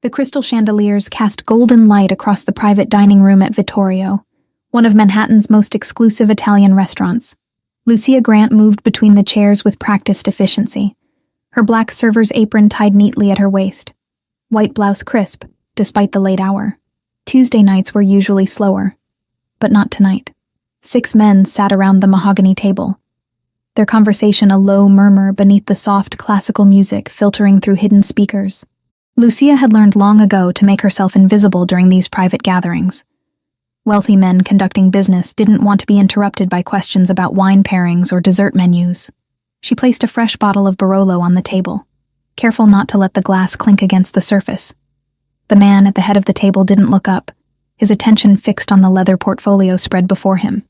The crystal chandeliers cast golden light across the private dining room at Vittorio, one of Manhattan's most exclusive Italian restaurants. Lucia Grant moved between the chairs with practiced efficiency, her black server's apron tied neatly at her waist. White blouse crisp, despite the late hour. Tuesday nights were usually slower, but not tonight. 6 men sat around the mahogany table, their conversation a low murmur beneath the soft classical music filtering through hidden speakers. Lucia had learned long ago to make herself invisible during these private gatherings. Wealthy men conducting business didn't want to be interrupted by questions about wine pairings or dessert menus. She placed a fresh bottle of Barolo on the table, careful not to let the glass clink against the surface. The man at the head of the table didn't look up, his attention fixed on the leather portfolio spread before him.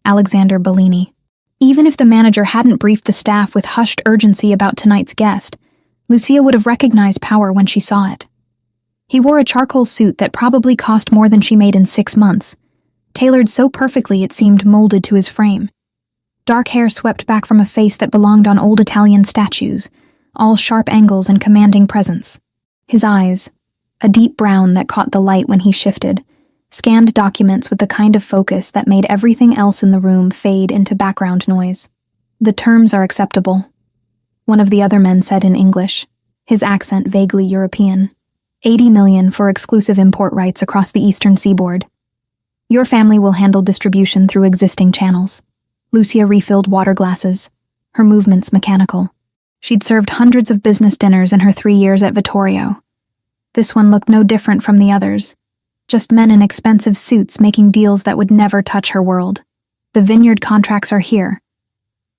Alexander Bellini. Even if the manager hadn't briefed the staff with hushed urgency about tonight's guest, Lucia would have recognized power when she saw it. He wore a charcoal suit that probably cost more than she made in 6 months, tailored so perfectly it seemed molded to his frame. Dark hair swept back from a face that belonged on old Italian statues, all sharp angles and commanding presence. His eyes, a deep brown that caught the light when he shifted, scanned documents with the kind of focus that made everything else in the room fade into background noise. "The terms are acceptable," one of the other men said in English, his accent vaguely European. $80 million for exclusive import rights across the eastern seaboard. Your family will handle distribution through existing channels. Lucia refilled water glasses, her movements mechanical. She'd served hundreds of business dinners in her 3 years at Vittorio. This one looked no different from the others, just men in expensive suits making deals that would never touch her world. "The vineyard contracts are here,"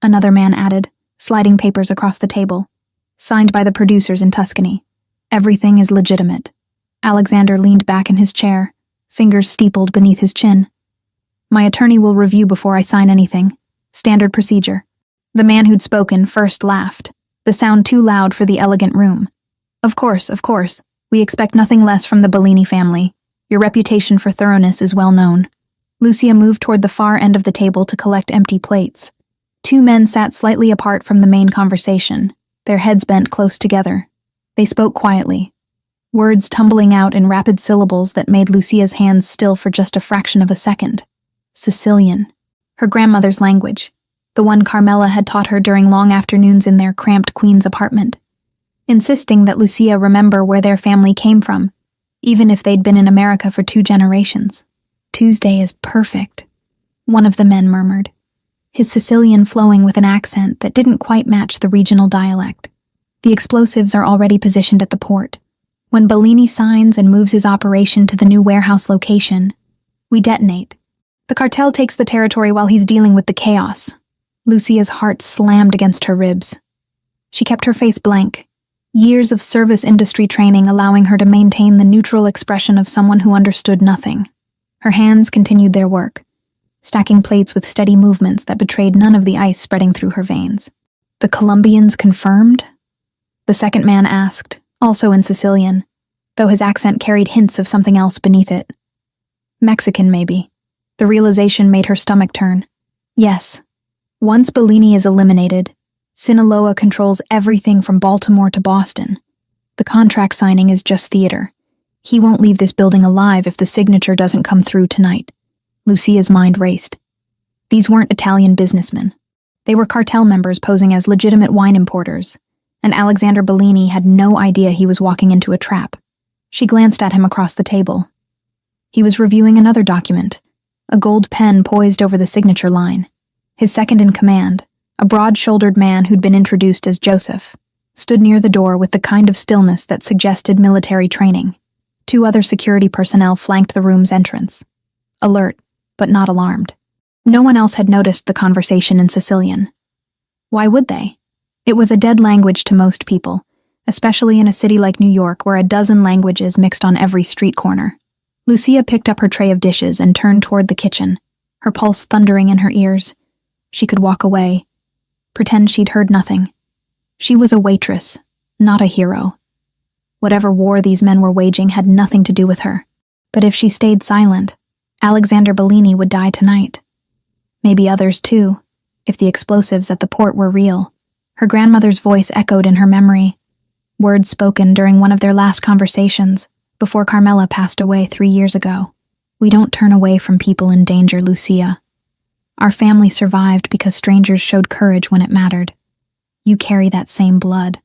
another man added, sliding papers across the table. "Signed by the producers in Tuscany. Everything is legitimate." Alexander leaned back in his chair, fingers steepled beneath his chin. "My attorney will review before I sign anything. Standard procedure." The man who'd spoken first laughed, the sound too loud for the elegant room. Of course. We expect nothing less from the Bellini family. Your reputation for thoroughness is well known." Lucia moved toward the far end of the table to collect empty plates. 2 men sat slightly apart from the main conversation, their heads bent close together. They spoke quietly, words tumbling out in rapid syllables that made Lucia's hands still for just a fraction of a second. Sicilian, her grandmother's language, the one Carmela had taught her during long afternoons in their cramped Queen's apartment, insisting that Lucia remember where their family came from, even if they'd been in America for 2 generations. "Tuesday is perfect," one of the men murmured, his Sicilian flowing with an accent that didn't quite match the regional dialect. "The explosives are already positioned at the port. When Bellini signs and moves his operation to the new warehouse location, we detonate. The cartel takes the territory while he's dealing with the chaos." Lucia's heart slammed against her ribs. She kept her face blank, years of service industry training allowing her to maintain the neutral expression of someone who understood nothing. Her hands continued their work, stacking plates with steady movements that betrayed none of the ice spreading through her veins. "The Colombians confirmed?" the second man asked, also in Sicilian, though his accent carried hints of something else beneath it. "Mexican, maybe." The realization made her stomach turn. "Yes. Once Bellini is eliminated, Sinaloa controls everything from Baltimore to Boston. The contract signing is just theater. He won't leave this building alive if the signature doesn't come through tonight." Lucia's mind raced. These weren't Italian businessmen. They were cartel members posing as legitimate wine importers, and Alexander Bellini had no idea he was walking into a trap. She glanced at him across the table. He was reviewing another document, a gold pen poised over the signature line. His second in command, a broad-shouldered man who'd been introduced as Joseph, stood near the door with the kind of stillness that suggested military training. 2 other security personnel flanked the room's entrance, alert, but not alarmed. No one else had noticed the conversation in Sicilian. Why would they? It was a dead language to most people, especially in a city like New York where a dozen languages mixed on every street corner. Lucia picked up her tray of dishes and turned toward the kitchen, her pulse thundering in her ears. She could walk away, pretend she'd heard nothing. She was a waitress, not a hero. Whatever war these men were waging had nothing to do with her. But if she stayed silent, Alexander Bellini would die tonight. Maybe others too, if the explosives at the port were real. Her grandmother's voice echoed in her memory, words spoken during one of their last conversations. before Carmela passed away 3 years ago. We don't turn away from people in danger, Lucia. Our family survived because strangers showed courage when it mattered. You carry that same blood."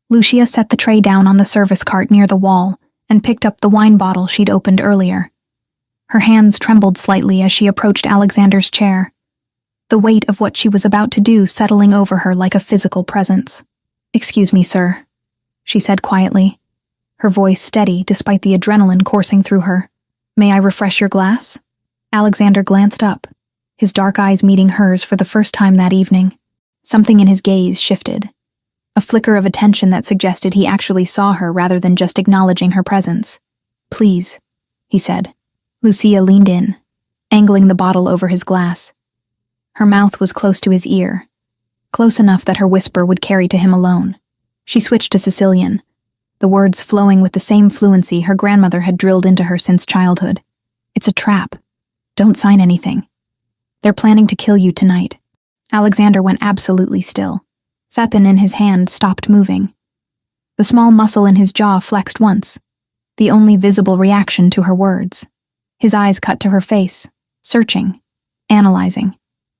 Lucia set the tray down on the service cart near the wall and picked up the wine bottle she'd opened earlier. Her hands trembled slightly as she approached Alexander's chair, the weight of what she was about to do settling over her like a physical presence. "Excuse me, sir," she said quietly, her voice steady despite the adrenaline coursing through her. "May I refresh your glass?" Alexander glanced up, his dark eyes meeting hers for the first time that evening. Something in his gaze shifted, a flicker of attention that suggested he actually saw her rather than just acknowledging her presence. "Please," he said. Lucia leaned in, angling the bottle over his glass. Her mouth was close to his ear, close enough that her whisper would carry to him alone. She switched to Sicilian, the words flowing with the same fluency her grandmother had drilled into her since childhood. "It's a trap. Don't sign anything. They're planning to kill you tonight." Alexander went absolutely still. Thepin in his hand stopped moving. The small muscle in his jaw flexed once, the only visible reaction to her words. His eyes cut to her face, searching, analyzing.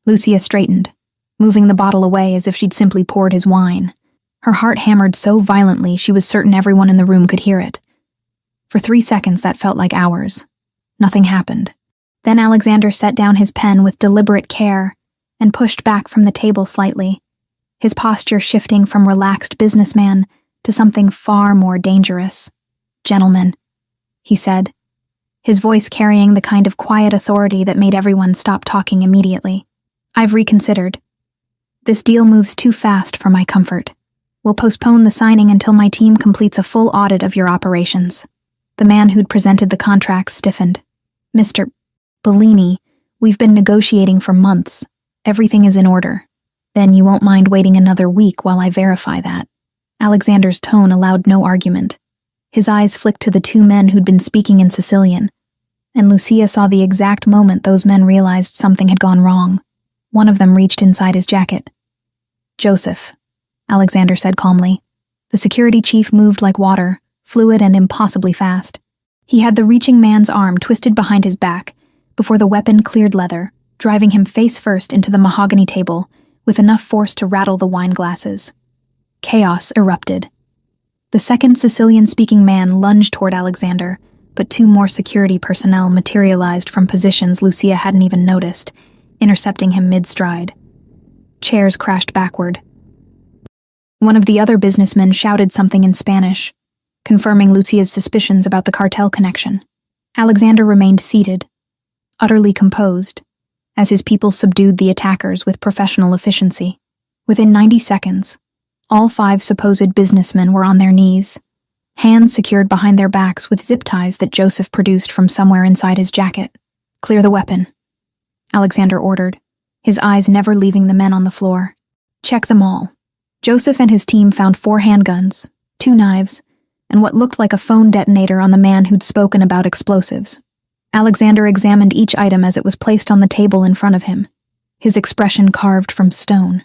Lucia straightened, moving the bottle away as if she'd simply poured his wine. Her heart hammered so violently she was certain everyone in the room could hear it. For 3 seconds that felt like hours. Nothing happened. Then Alexander set down his pen with deliberate care and pushed back from the table slightly, his posture shifting from relaxed businessman to something far more dangerous. "Gentlemen," he said, his voice carrying the kind of quiet authority that made everyone stop talking immediately. "I've reconsidered. This deal moves too fast for my comfort. We'll postpone the signing until my team completes a full audit of your operations." The man who'd presented the contracts stiffened. "Mr. Bellini, we've been negotiating for months. Everything is in order. Then you won't mind waiting another week while I verify that." Alexander's tone allowed no argument. His eyes flicked to the 2 men who'd been speaking in Sicilian, and Lucia saw the exact moment those men realized something had gone wrong. One of them reached inside his jacket. "Joseph," Alexander said calmly. The security chief moved like water, fluid and impossibly fast. He had the reaching man's arm twisted behind his back before the weapon cleared leather, driving him face first into the mahogany table with enough force to rattle the wine glasses. Chaos erupted. The second Sicilian-speaking man lunged toward Alexander, but 2 more security personnel materialized from positions Lucia hadn't even noticed, intercepting him mid-stride. Chairs crashed backward. One of the other businessmen shouted something in Spanish, confirming Lucia's suspicions about the cartel connection. Alexander remained seated, utterly composed, as his people subdued the attackers with professional efficiency. Within 90 seconds, all 5 supposed businessmen were on their knees, hands secured behind their backs with zip ties that Joseph produced from somewhere inside his jacket. "Clear the weapon," Alexander ordered, his eyes never leaving the men on the floor. "Check them all." Joseph and his team found 4 handguns, 2 knives, and what looked like a phone detonator on the man who'd spoken about explosives. Alexander examined each item as it was placed on the table in front of him, his expression carved from stone.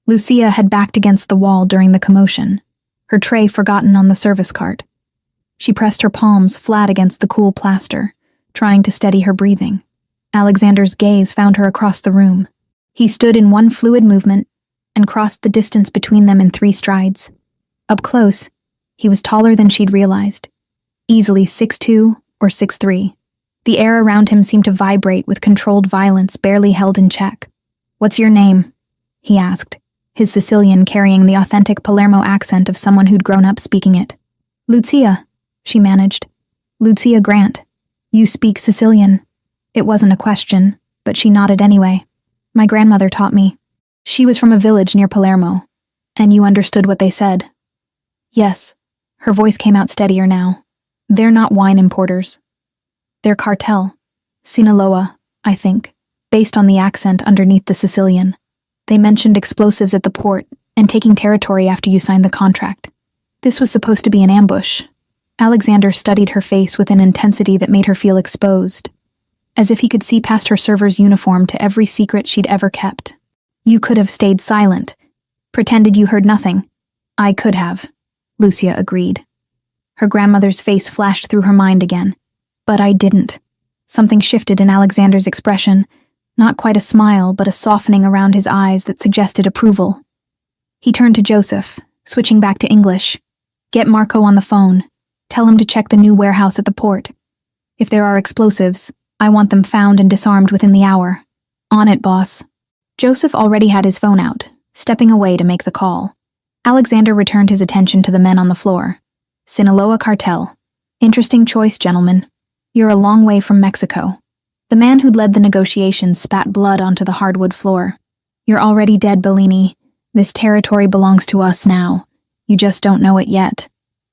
Lucia had backed against the wall during the commotion, her tray forgotten on the service cart. She pressed her palms flat against the cool plaster, trying to steady her breathing. Alexander's gaze found her across the room. He stood in one fluid movement and crossed the distance between them in 3 strides. Up close, he was taller than she'd realized, easily 6'2" or 6'3". The air around him seemed to vibrate with controlled violence barely held in check. "What's your name?" he asked, his Sicilian carrying the authentic Palermo accent of someone who'd grown up speaking it. "Lucia," she managed. "Lucia Grant. You speak Sicilian." It wasn't a question, but she nodded anyway. "My grandmother taught me. She was from a village near Palermo, and you understood what they said." "Yes." Her voice came out steadier now. "They're not wine importers. They're cartel. Sinaloa, I think, based on the accent underneath the Sicilian. They mentioned explosives at the port and taking territory after you signed the contract. This was supposed to be an ambush." Alexander studied her face with an intensity that made her feel exposed, as if he could see past her server's uniform to every secret she'd ever kept. "You could have stayed silent, pretended you heard nothing." "I could have," Lucia agreed. Her grandmother's face flashed through her mind again. But I didn't. Something shifted in Alexander's expression, not quite a smile, but a softening around his eyes that suggested approval. He turned to Joseph, switching back to English. Get Marco on the phone. Tell him to check the new warehouse at the port. If there are explosives, I want them found and disarmed within the hour. On it, boss. Joseph already had his phone out, stepping away to make the call. Alexander returned his attention to the men on the floor. Sinaloa cartel. Interesting choice, gentlemen. You're a long way from Mexico. The man who'd led the negotiations spat blood onto the hardwood floor. You're already dead, Bellini. This territory belongs to us now. You just don't know it yet.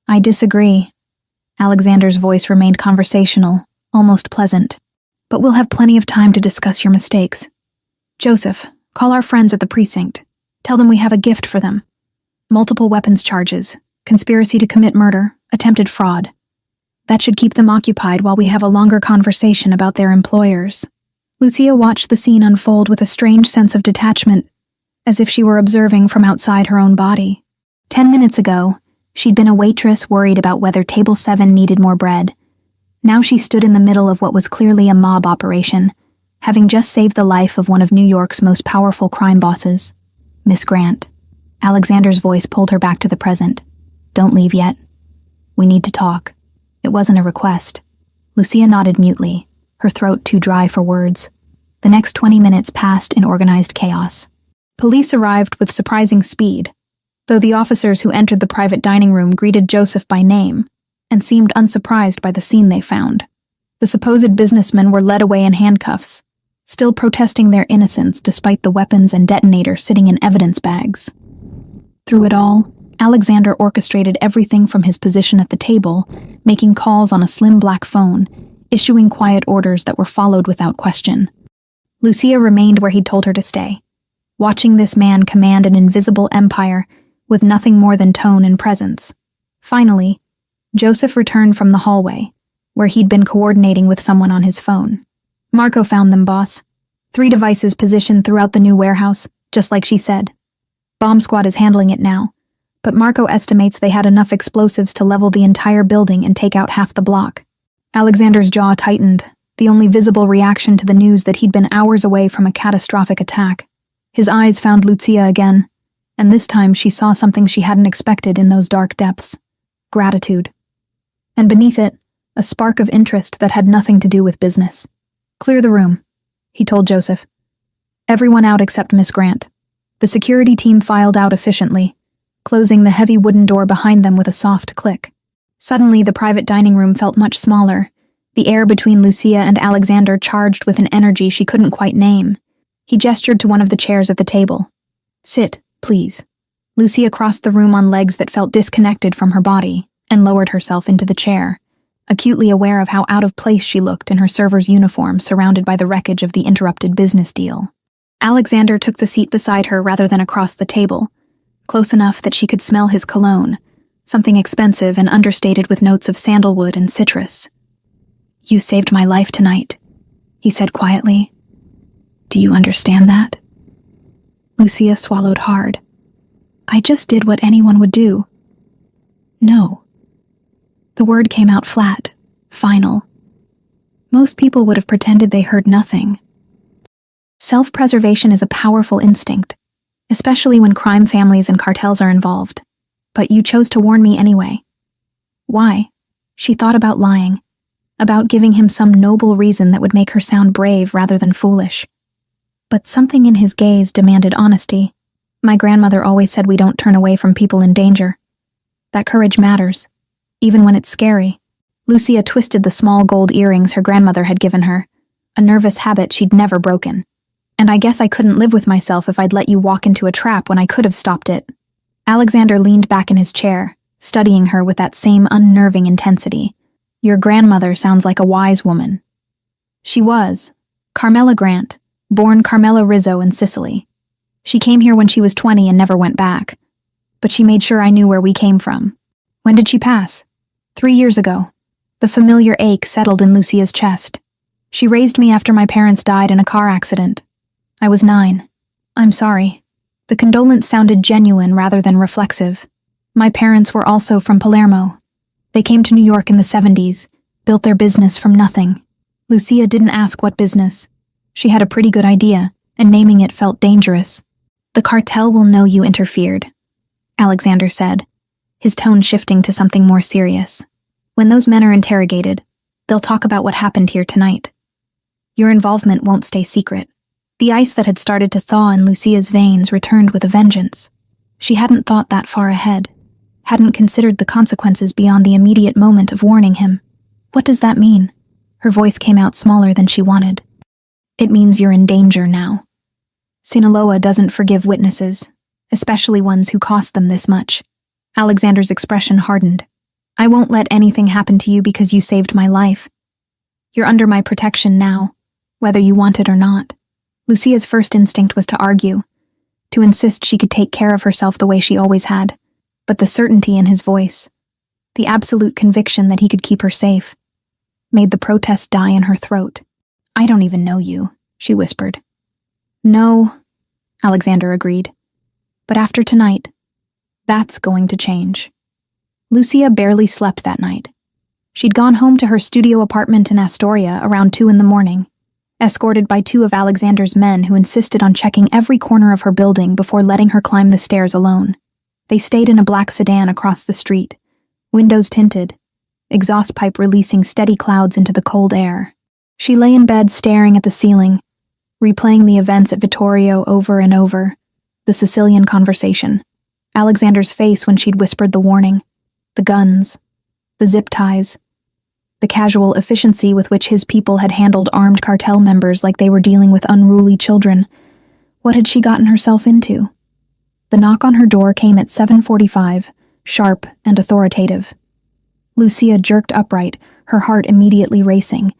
I disagree. Alexander's voice remained conversational, almost pleasant. But we'll have plenty of time to discuss your mistakes. Joseph, call our friends at the precinct. Tell them we have a gift for them. Multiple weapons charges, conspiracy to commit murder, attempted fraud. That should keep them occupied while we have a longer conversation about their employers. Lucia watched the scene unfold with a strange sense of detachment, as if she were observing from outside her own body. 10 minutes ago, she'd been a waitress worried about whether Table 7 needed more bread. Now she stood in the middle of what was clearly a mob operation, having just saved the life of one of New York's most powerful crime bosses, Miss Grant. Alexander's voice pulled her back to the present. Don't leave yet. We need to talk. It wasn't a request. Lucia nodded mutely, her throat too dry for words. The next 20 minutes passed in organized chaos. Police arrived with surprising speed, though the officers who entered the private dining room greeted Joseph by name and seemed unsurprised by the scene they found. The supposed businessmen were led away in handcuffs, still protesting their innocence despite the weapons and detonator sitting in evidence bags. Through it all, Alexander orchestrated everything from his position at the table, making calls on a slim black phone, issuing quiet orders that were followed without question. Lucia remained where he'd told her to stay, watching this man command an invisible empire with nothing more than tone and presence. Finally, Joseph returned from the hallway, where he'd been coordinating with someone on his phone. Marco found them, boss. 3 devices positioned throughout the new warehouse, just like she said. Bomb squad is handling it now, but Marco estimates they had enough explosives to level the entire building and take out half the block. Alexander's jaw tightened, the only visible reaction to the news that he'd been hours away from a catastrophic attack. His eyes found Lucia again, and this time she saw something she hadn't expected in those dark depths. Gratitude. And beneath it, a spark of interest that had nothing to do with business. Clear the room, he told Joseph. Everyone out except Miss Grant. The security team filed out efficiently, closing the heavy wooden door behind them with a soft click. Suddenly, the private dining room felt much smaller, the air between Lucia and Alexander charged with an energy she couldn't quite name. He gestured to one of the chairs at the table. Sit, please. Lucia crossed the room on legs that felt disconnected from her body and lowered herself into the chair, acutely aware of how out of place she looked in her server's uniform surrounded by the wreckage of the interrupted business deal. Alexander took the seat beside her rather than across the table, close enough that she could smell his cologne, something expensive and understated with notes of sandalwood and citrus. You saved my life tonight, he said quietly. Do you understand that? Lucia swallowed hard. I just did what anyone would do. No. The word came out flat, final. Most people would have pretended they heard nothing. Self-preservation is a powerful instinct, especially when crime families and cartels are involved. But you chose to warn me anyway. Why? She thought about lying, about giving him some noble reason that would make her sound brave rather than foolish. But something in his gaze demanded honesty. My grandmother always said we don't turn away from people in danger. That courage matters, even when it's scary. Lucia twisted the small gold earrings her grandmother had given her, a nervous habit she'd never broken. And I guess I couldn't live with myself if I'd let you walk into a trap when I could have stopped it. Alexander leaned back in his chair, studying her with that same unnerving intensity. Your grandmother sounds like a wise woman. She was. Carmela Grant, born Carmela Rizzo in Sicily. She came here when she was 20 and never went back. But she made sure I knew where we came from. When did she pass? 3 years ago. The familiar ache settled in Lucia's chest. She raised me after my parents died in a car accident. I was 9. I'm sorry. The condolence sounded genuine rather than reflexive. My parents were also from Palermo. They came to New York in the 70s, built their business from nothing. Lucia didn't ask what business. She had a pretty good idea, and naming it felt dangerous. The cartel will know you interfered, Alexander said, his tone shifting to something more serious. When those men are interrogated, they'll talk about what happened here tonight. Your involvement won't stay secret. The ice that had started to thaw in Lucia's veins returned with a vengeance. She hadn't thought that far ahead, hadn't considered the consequences beyond the immediate moment of warning him. What does that mean? Her voice came out smaller than she wanted. It means you're in danger now. Sinaloa doesn't forgive witnesses, especially ones who cost them this much. Alexander's expression hardened. I won't let anything happen to you because you saved my life. You're under my protection now, whether you want it or not. Lucia's first instinct was to argue, to insist she could take care of herself the way she always had, but the certainty in his voice, the absolute conviction that he could keep her safe, made the protest die in her throat. I don't even know you, she whispered. No, Alexander agreed. But after tonight, that's going to change. Lucia barely slept that night. She'd gone home to her studio apartment in Astoria around 2 a.m, escorted by 2 of Alexander's men who insisted on checking every corner of her building before letting her climb the stairs alone. They stayed in a black sedan across the street, windows tinted, exhaust pipe releasing steady clouds into the cold air. She lay in bed staring at the ceiling, replaying the events at Vittorio over and over, the Sicilian conversation, Alexander's face when she'd whispered the warning, the guns, the zip ties, the casual efficiency with which his people had handled armed cartel members like they were dealing with unruly children. What had she gotten herself into? The knock on her door came at 7:45, sharp and authoritative. Lucia jerked upright, her heart immediately racing.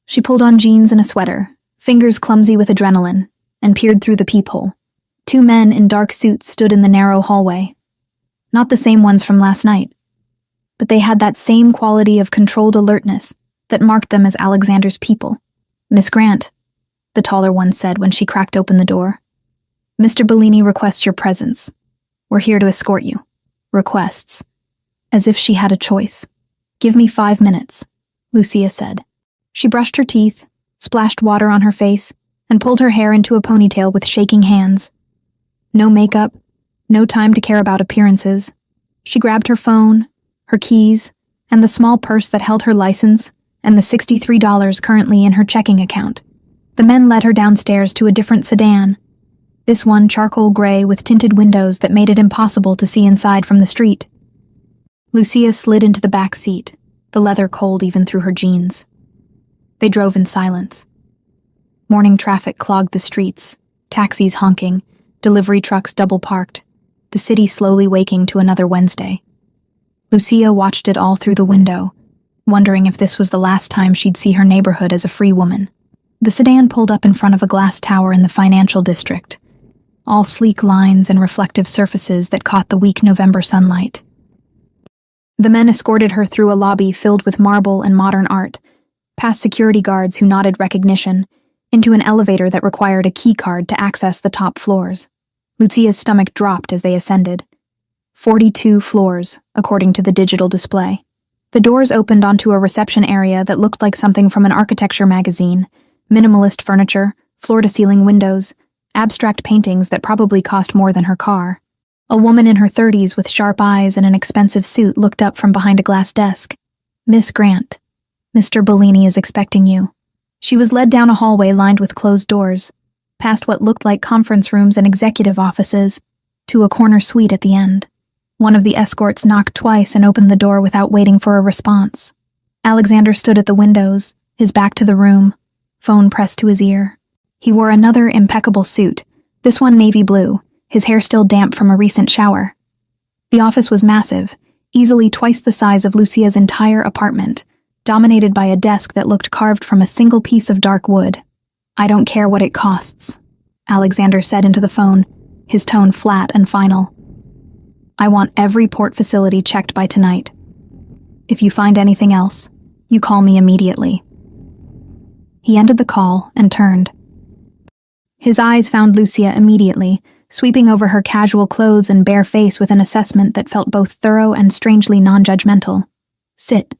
She pulled on jeans and a sweater, fingers clumsy with adrenaline, and peered through the peephole. 2 men in dark suits stood in the narrow hallway. Not the same ones from last night, but they had that same quality of controlled alertness that marked them as Alexander's people. Miss Grant, the taller one said when she cracked open the door. Mr. Bellini requests your presence. We're here to escort you. Requests. As if she had a choice. Give me 5 minutes, Lucia said. She brushed her teeth, splashed water on her face, and pulled her hair into a ponytail with shaking hands. No makeup, no time to care about appearances. She grabbed her phone, her keys, and the small purse that held her license, and the $63 currently in her checking account. The men led her downstairs to a different sedan, this one charcoal gray with tinted windows that made it impossible to see inside from the street. Lucia slid into the back seat, the leather cold even through her jeans. They drove in silence. Morning traffic clogged the streets, taxis honking, delivery trucks double-parked, the city slowly waking to another Wednesday. Lucia watched it all through the window, wondering if this was the last time she'd see her neighborhood as a free woman. The sedan pulled up in front of a glass tower in the financial district, all sleek lines and reflective surfaces that caught the weak November sunlight. The men escorted her through a lobby filled with marble and modern art, past security guards who nodded recognition, into an elevator that required a key card to access the top floors. Lucia's stomach dropped as they ascended. 42 floors, according to the digital display. The doors opened onto a reception area that looked like something from an architecture magazine. Minimalist furniture, floor-to-ceiling windows, abstract paintings that probably cost more than her car. A woman in her 30s with sharp eyes and an expensive suit looked up from behind a glass desk. Miss Grant, Mr. Bellini is expecting you. She was led down a hallway lined with closed doors, past what looked like conference rooms and executive offices, to a corner suite at the end. One of the escorts knocked twice and opened the door without waiting for a response. Alexander stood at the windows, his back to the room, phone pressed to his ear. He wore another impeccable suit, this one navy blue, his hair still damp from a recent shower. The office was massive, easily twice the size of Lucia's entire apartment, dominated by a desk that looked carved from a single piece of dark wood. I don't care what it costs, Alexander said into the phone, his tone flat and final. I want every port facility checked by tonight. If you find anything else, you call me immediately. He ended the call and turned. His eyes found Lucia immediately, sweeping over her casual clothes and bare face with an assessment that felt both thorough and strangely non-judgmental. Sit,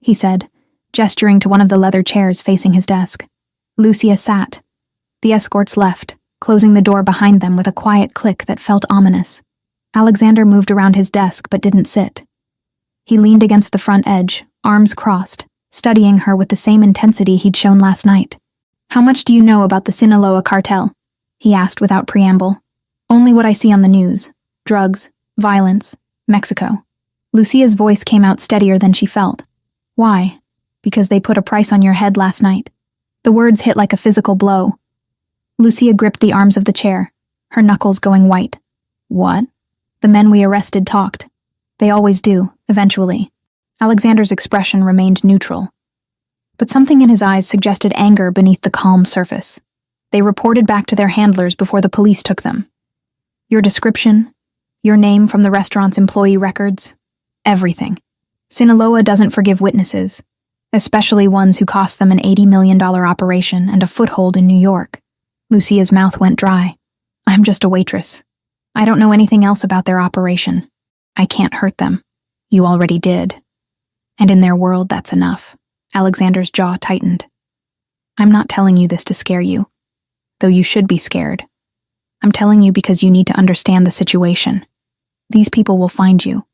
he said, gesturing to one of the leather chairs facing his desk. Lucia sat. The escorts left, closing the door behind them with a quiet click that felt ominous. Alexander moved around his desk but didn't sit. He leaned against the front edge, arms crossed, studying her with the same intensity he'd shown last night. "How much do you know about the Sinaloa cartel?" he asked without preamble. "Only what I see on the news. Drugs, violence, Mexico." Lucia's voice came out steadier than she felt. "Why? Because they put a price on your head last night." The words hit like a physical blow. Lucia gripped the arms of the chair, her knuckles going white. "What?" "The men we arrested talked. They always do, eventually." Alexander's expression remained neutral, but something in his eyes suggested anger beneath the calm surface. "They reported back to their handlers before the police took them. Your description, your name from the restaurant's employee records, everything. Sinaloa doesn't forgive witnesses, especially ones who cost them an $80 million operation and a foothold in New York." Lucia's mouth went dry. "I'm just a waitress. I don't know anything else about their operation. I can't hurt them. You already did. And in their world, that's enough." Alexander's jaw tightened. "I'm not telling you this to scare you, though you should be scared. I'm telling you because you need to understand the situation. These people will find you.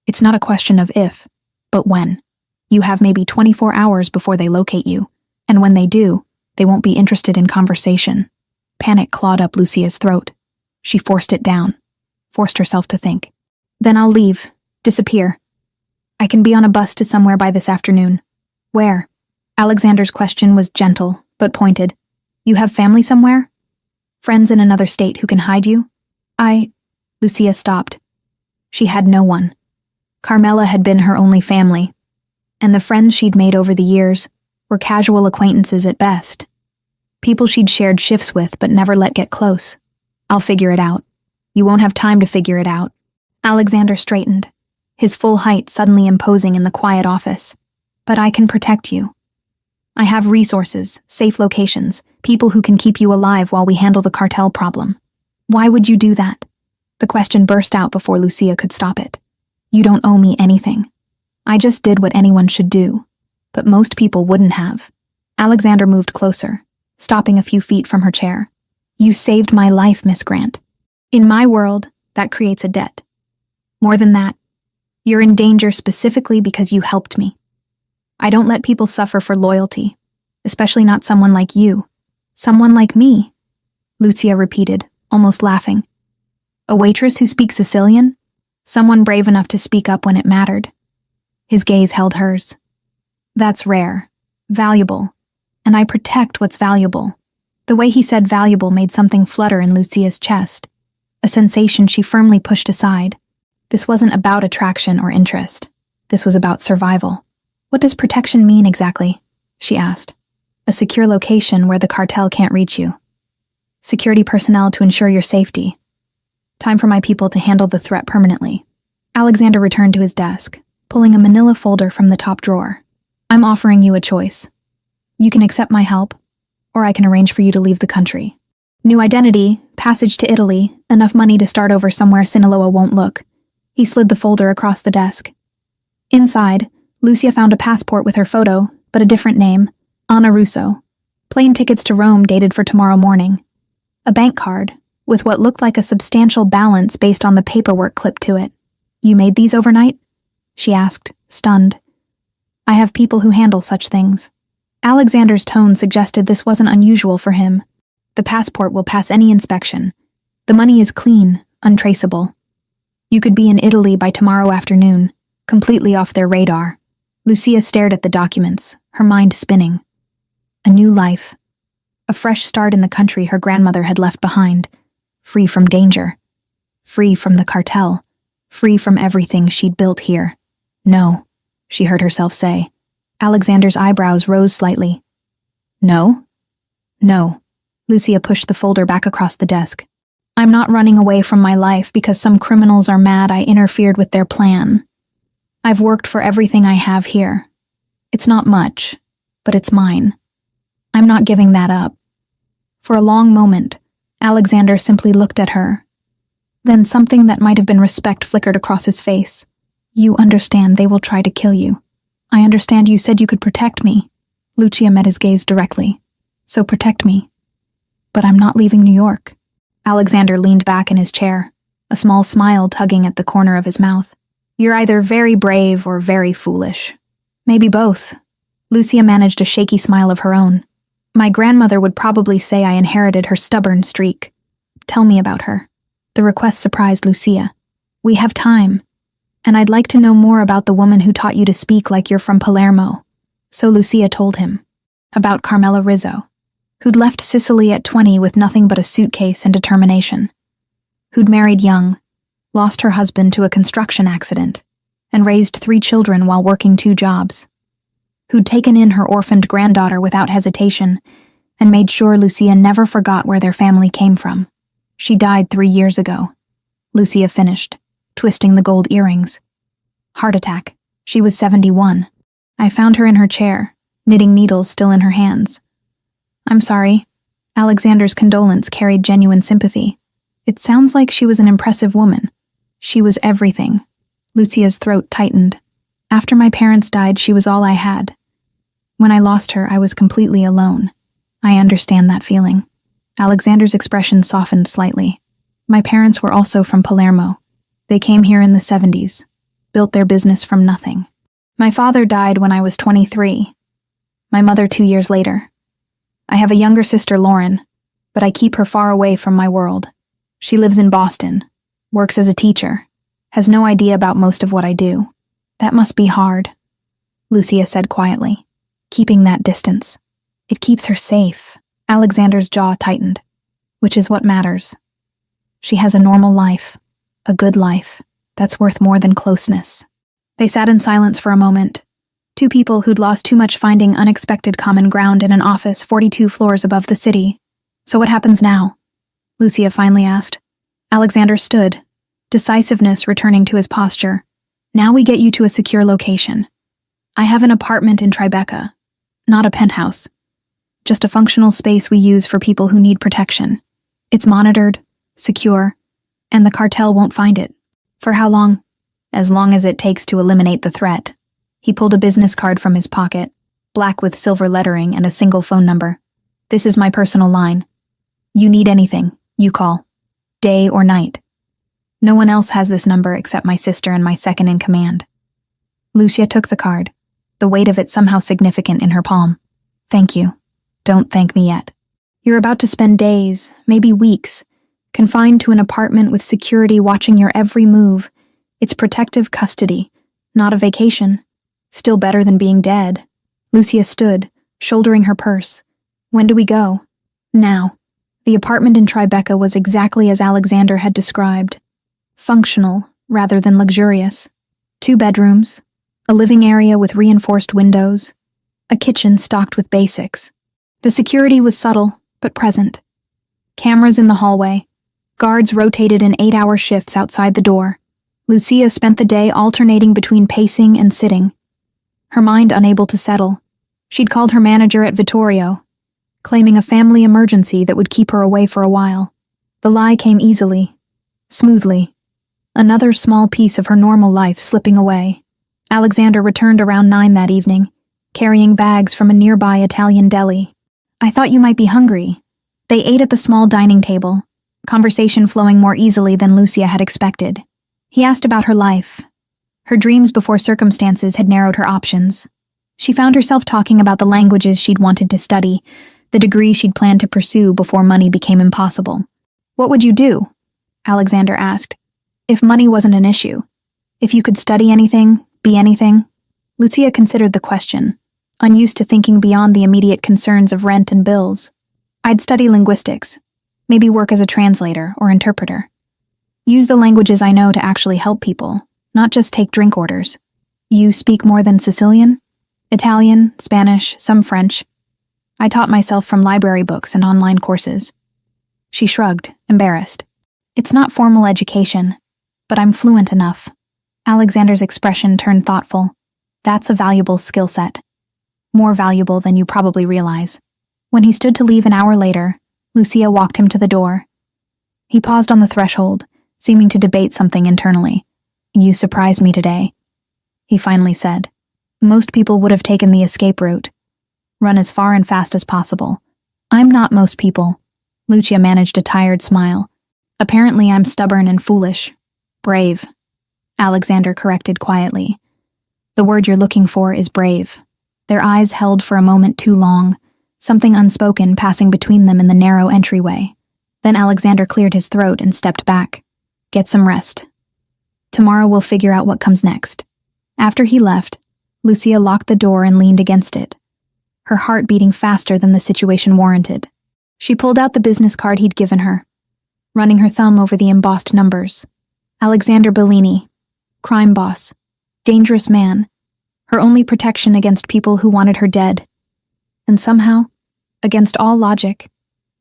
It's not a question of if, but when. You have maybe 24 hours before they locate you, and when they do, they won't be interested in conversation." Panic clawed up Lucia's throat. She forced it down, forced herself to think. "Then I'll leave, disappear. I can be on a bus to somewhere by this afternoon." "Where?" Alexander's question was gentle, but pointed. "You have family somewhere? Friends in another state who can hide you?" Lucia stopped. She had no one. Carmela had been her only family, and the friends she'd made over the years were casual acquaintances at best. People she'd shared shifts with but never let get close. "I'll figure it out." "You won't have time to figure it out." Alexander straightened, his full height suddenly imposing in the quiet office. "But I can protect you. I have resources, safe locations, people who can keep you alive while we handle the cartel problem." "Why would you do that?" The question burst out before Lucia could stop it. "You don't owe me anything. I just did what anyone should do, but most people wouldn't have." Alexander moved closer, stopping a few feet from her chair. "You saved my life, Miss Grant. In my world, that creates a debt. More than that, you're in danger specifically because you helped me. I don't let people suffer for loyalty, especially not someone like you. Someone like me," Lucia repeated, almost laughing. "A waitress who speaks Sicilian? Someone brave enough to speak up when it mattered." His gaze held hers. "That's rare, valuable, and I protect what's valuable." The way he said valuable made something flutter in Lucia's chest, a sensation she firmly pushed aside. This wasn't about attraction or interest. This was about survival. "What does protection mean exactly?" she asked. "A secure location where the cartel can't reach you. Security personnel to ensure your safety. Time for my people to handle the threat permanently." Alexander returned to his desk, pulling a manila folder from the top drawer. "I'm offering you a choice. You can accept my help, or I can arrange for you to leave the country. New identity, passage to Italy, enough money to start over somewhere Sinaloa won't look." He slid the folder across the desk. Inside, Lucia found a passport with her photo, but a different name, Anna Russo. Plane tickets to Rome dated for tomorrow morning. A bank card, with what looked like a substantial balance based on the paperwork clipped to it. "You made these overnight?" she asked, stunned. "I have people who handle such things." Alexander's tone suggested this wasn't unusual for him. "The passport will pass any inspection. The money is clean, untraceable. You could be in Italy by tomorrow afternoon, completely off their radar." Lucia stared at the documents, her mind spinning. A new life. A fresh start in the country her grandmother had left behind. Free from danger. Free from the cartel. Free from everything she'd built here. "No," she heard herself say. Alexander's eyebrows rose slightly. "No?" "No." Lucia pushed the folder back across the desk. "I'm not running away from my life because some criminals are mad I interfered with their plan. I've worked for everything I have here. It's not much, but it's mine. I'm not giving that up." For a long moment, Alexander simply looked at her. Then something that might have been respect flickered across his face. "You understand they will try to kill you." I understand you said you could protect me. Lucia met his gaze directly. So protect me. But I'm not leaving New York. Alexander leaned back in his chair, a small smile tugging at the corner of his mouth. You're either very brave or very foolish. Maybe both. Lucia managed a shaky smile of her own. My grandmother would probably say I inherited her stubborn streak. Tell me about her. The request surprised Lucia. We have time, and I'd like to know more about the woman who taught you to speak like you're from Palermo. So Lucia told him. About Carmela Rizzo, who'd left Sicily at 20 with nothing but a suitcase and determination. Who'd married young, lost her husband to a construction accident, and raised 3 children while working 2 jobs. Who'd taken in her orphaned granddaughter without hesitation and made sure Lucia never forgot where their family came from. She died 3 years ago. Lucia finished, twisting the gold earrings. Heart attack. She was 71. I found her in her chair, knitting needles still in her hands. I'm sorry. Alexander's condolence carried genuine sympathy. It sounds like she was an impressive woman. She was everything. Lucia's throat tightened. After my parents died, she was all I had. When I lost her, I was completely alone. I understand that feeling. Alexander's expression softened slightly. My parents were also from Palermo. They came here in the 70s, built their business from nothing. My father died when I was 23. My mother 2 years later. I have a younger sister, Lauren, but I keep her far away from my world. She lives in Boston, works as a teacher, has no idea about most of what I do. That must be hard, Lucia said quietly. Keeping that distance. It keeps her safe. Alexander's jaw tightened, which is what matters. She has a normal life, a good life, that's worth more than closeness. They sat in silence for a moment, 2 people who'd lost too much finding unexpected common ground in an office 42 floors above the city. So what happens now? Lucia finally asked. Alexander stood, decisiveness returning to his posture. Now we get you to a secure location. I have an apartment in Tribeca. Not a penthouse. Just a functional space we use for people who need protection. It's monitored, secure, and the cartel won't find it. For how long? As long as it takes to eliminate the threat. He pulled a business card from his pocket, black with silver lettering and a single phone number. This is my personal line. You need anything, you call. Day or night. No one else has this number except my sister and my second in command. Lucia took the card, the weight of it somehow significant in her palm. Thank you. Don't thank me yet. You're about to spend days, maybe weeks, confined to an apartment with security watching your every move. It's protective custody, not a vacation. Still better than being dead. Lucia stood, shouldering her purse. When do we go? Now. The apartment in Tribeca was exactly as Alexander had described. Functional, rather than luxurious. 2 bedrooms, a living area with reinforced windows, a kitchen stocked with basics. The security was subtle, but present. Cameras in the hallway. Guards rotated in 8-hour shifts outside the door. Lucia spent the day alternating between pacing and sitting. Her mind unable to settle. She'd called her manager at Vittorio, claiming a family emergency that would keep her away for a while. The lie came easily, smoothly. Another small piece of her normal life slipping away. Alexander returned around 9 that evening, carrying bags from a nearby Italian deli. I thought you might be hungry. They ate at the small dining table, conversation flowing more easily than Lucia had expected. He asked about her life. Her dreams before circumstances had narrowed her options. She found herself talking about the languages she'd wanted to study, the degree she'd planned to pursue before money became impossible. What would you do? Alexander asked. If money wasn't an issue. If you could study anything, be anything. Lucia considered the question, unused to thinking beyond the immediate concerns of rent and bills. I'd study linguistics, maybe work as a translator or interpreter. Use the languages I know to actually help people, not just take drink orders. You speak more than Sicilian? Italian, Spanish, some French. I taught myself from library books and online courses. She shrugged, embarrassed. It's not formal education, but I'm fluent enough. Alexander's expression turned thoughtful. That's a valuable skill set. More valuable than you probably realize. When he stood to leave an hour later, Lucia walked him to the door. He paused on the threshold, seeming to debate something internally. You surprised me today, he finally said. Most people would have taken the escape route. Run as far and fast as possible. I'm not most people. Lucia managed a tired smile. Apparently I'm stubborn and foolish. Brave. Alexander corrected quietly. The word you're looking for is brave. Their eyes held for a moment too long, something unspoken passing between them in the narrow entryway. Then Alexander cleared his throat and stepped back. Get some rest. Tomorrow we'll figure out what comes next. After he left, Lucia locked the door and leaned against it, her heart beating faster than the situation warranted. She pulled out the business card he'd given her, running her thumb over the embossed numbers. Alexander Bellini, crime boss, dangerous man, her only protection against people who wanted her dead. And somehow, against all logic,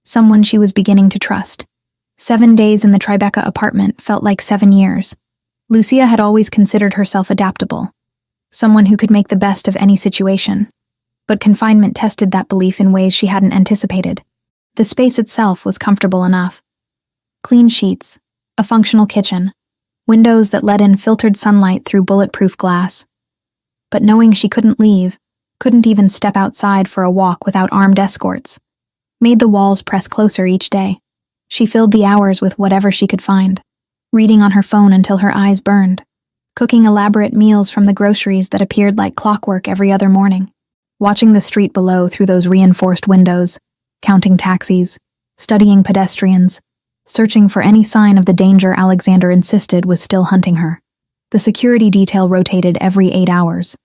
someone she was beginning to trust. 7 days in the Tribeca apartment felt like 7 years. Lucia had always considered herself adaptable, someone who could make the best of any situation. But confinement tested that belief in ways she hadn't anticipated. The space itself was comfortable enough. Clean sheets, a functional kitchen, windows that let in filtered sunlight through bulletproof glass. But knowing she couldn't leave, couldn't even step outside for a walk without armed escorts, made the walls press closer each day. She filled the hours with whatever she could find, reading on her phone until her eyes burned, cooking elaborate meals from the groceries that appeared like clockwork every other morning, watching the street below through those reinforced windows, counting taxis, studying pedestrians, searching for any sign of the danger Alexander insisted was still hunting her. The security detail rotated every 8 hours.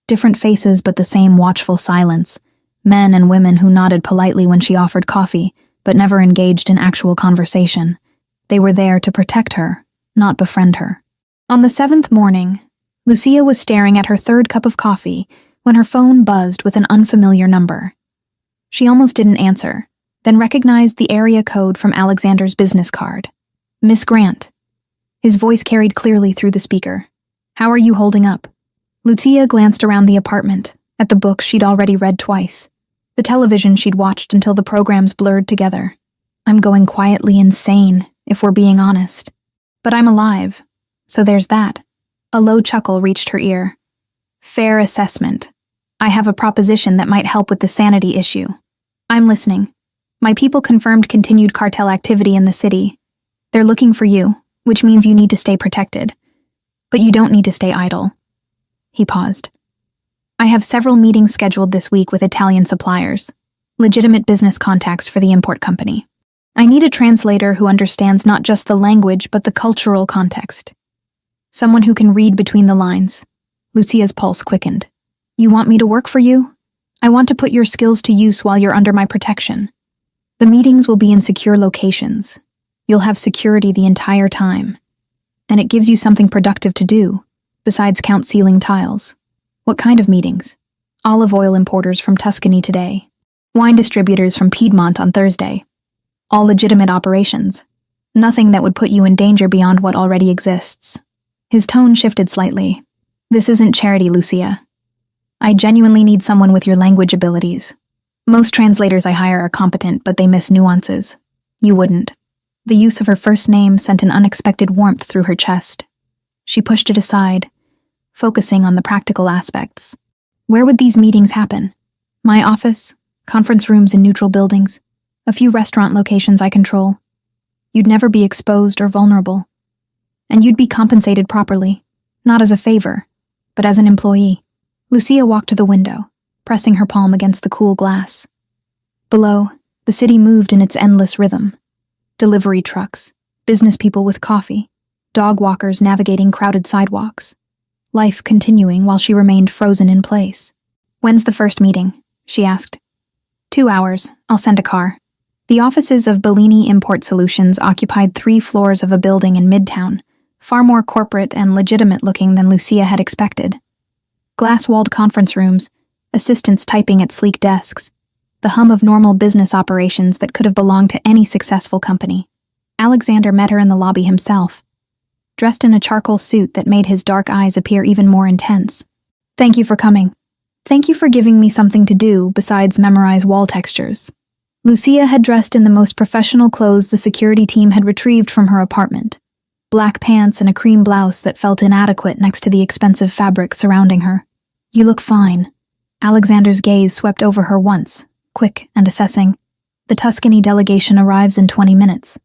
Different faces but the same watchful silence, men and women who nodded politely when she offered coffee, but never engaged in actual conversation. They were there to protect her, not befriend her. On the 7th morning, Lucia was staring at her 3rd cup of coffee when her phone buzzed with an unfamiliar number. She almost didn't answer, then recognized the area code from Alexander's business card. Miss Grant. His voice carried clearly through the speaker. How are you holding up? Lucia glanced around the apartment, at the books she'd already read twice, the television she'd watched until the programs blurred together. I'm going quietly insane, if we're being honest. But I'm alive, so there's that. A low chuckle reached her ear. Fair assessment. I have a proposition that might help with the sanity issue. I'm listening. My people confirmed continued cartel activity in the city. They're looking for you, which means you need to stay protected. But you don't need to stay idle. He paused. I have several meetings scheduled this week with Italian suppliers, legitimate business contacts for the import company. I need a translator who understands not just the language but the cultural context. Someone who can read between the lines. Lucia's pulse quickened. You want me to work for you? I want to put your skills to use while you're under my protection. The meetings will be in secure locations. You'll have security the entire time. And it gives you something productive to do, besides count ceiling tiles. What kind of meetings? Olive oil importers from Tuscany today. Wine distributors from Piedmont on Thursday. All legitimate operations. Nothing that would put you in danger beyond what already exists. His tone shifted slightly. This isn't charity, Lucia. I genuinely need someone with your language abilities. Most translators I hire are competent, but they miss nuances. You wouldn't. The use of her first name sent an unexpected warmth through her chest. She pushed it aside, focusing on the practical aspects. Where would these meetings happen? My office, conference rooms in neutral buildings, a few restaurant locations I control. You'd never be exposed or vulnerable. And you'd be compensated properly, not as a favor, but as an employee. Lucia walked to the window, pressing her palm against the cool glass. Below, the city moved in its endless rhythm. Delivery trucks, business people with coffee, dog walkers navigating crowded sidewalks. Life continuing while she remained frozen in place. When's the first meeting? She asked. 2 hours. I'll send a car. The offices of Bellini Import Solutions occupied 3 floors of a building in Midtown, far more corporate and legitimate-looking than Lucia had expected. Glass-walled conference rooms, assistants typing at sleek desks, the hum of normal business operations that could have belonged to any successful company. Alexander met her in the lobby himself, dressed in a charcoal suit that made his dark eyes appear even more intense. Thank you for coming. Thank you for giving me something to do besides memorize wall textures. Lucia had dressed in the most professional clothes the security team had retrieved from her apartment. Black pants and a cream blouse that felt inadequate next to the expensive fabric surrounding her. You look fine. Alexander's gaze swept over her once, quick and assessing. The Tuscany delegation arrives in 20 minutes.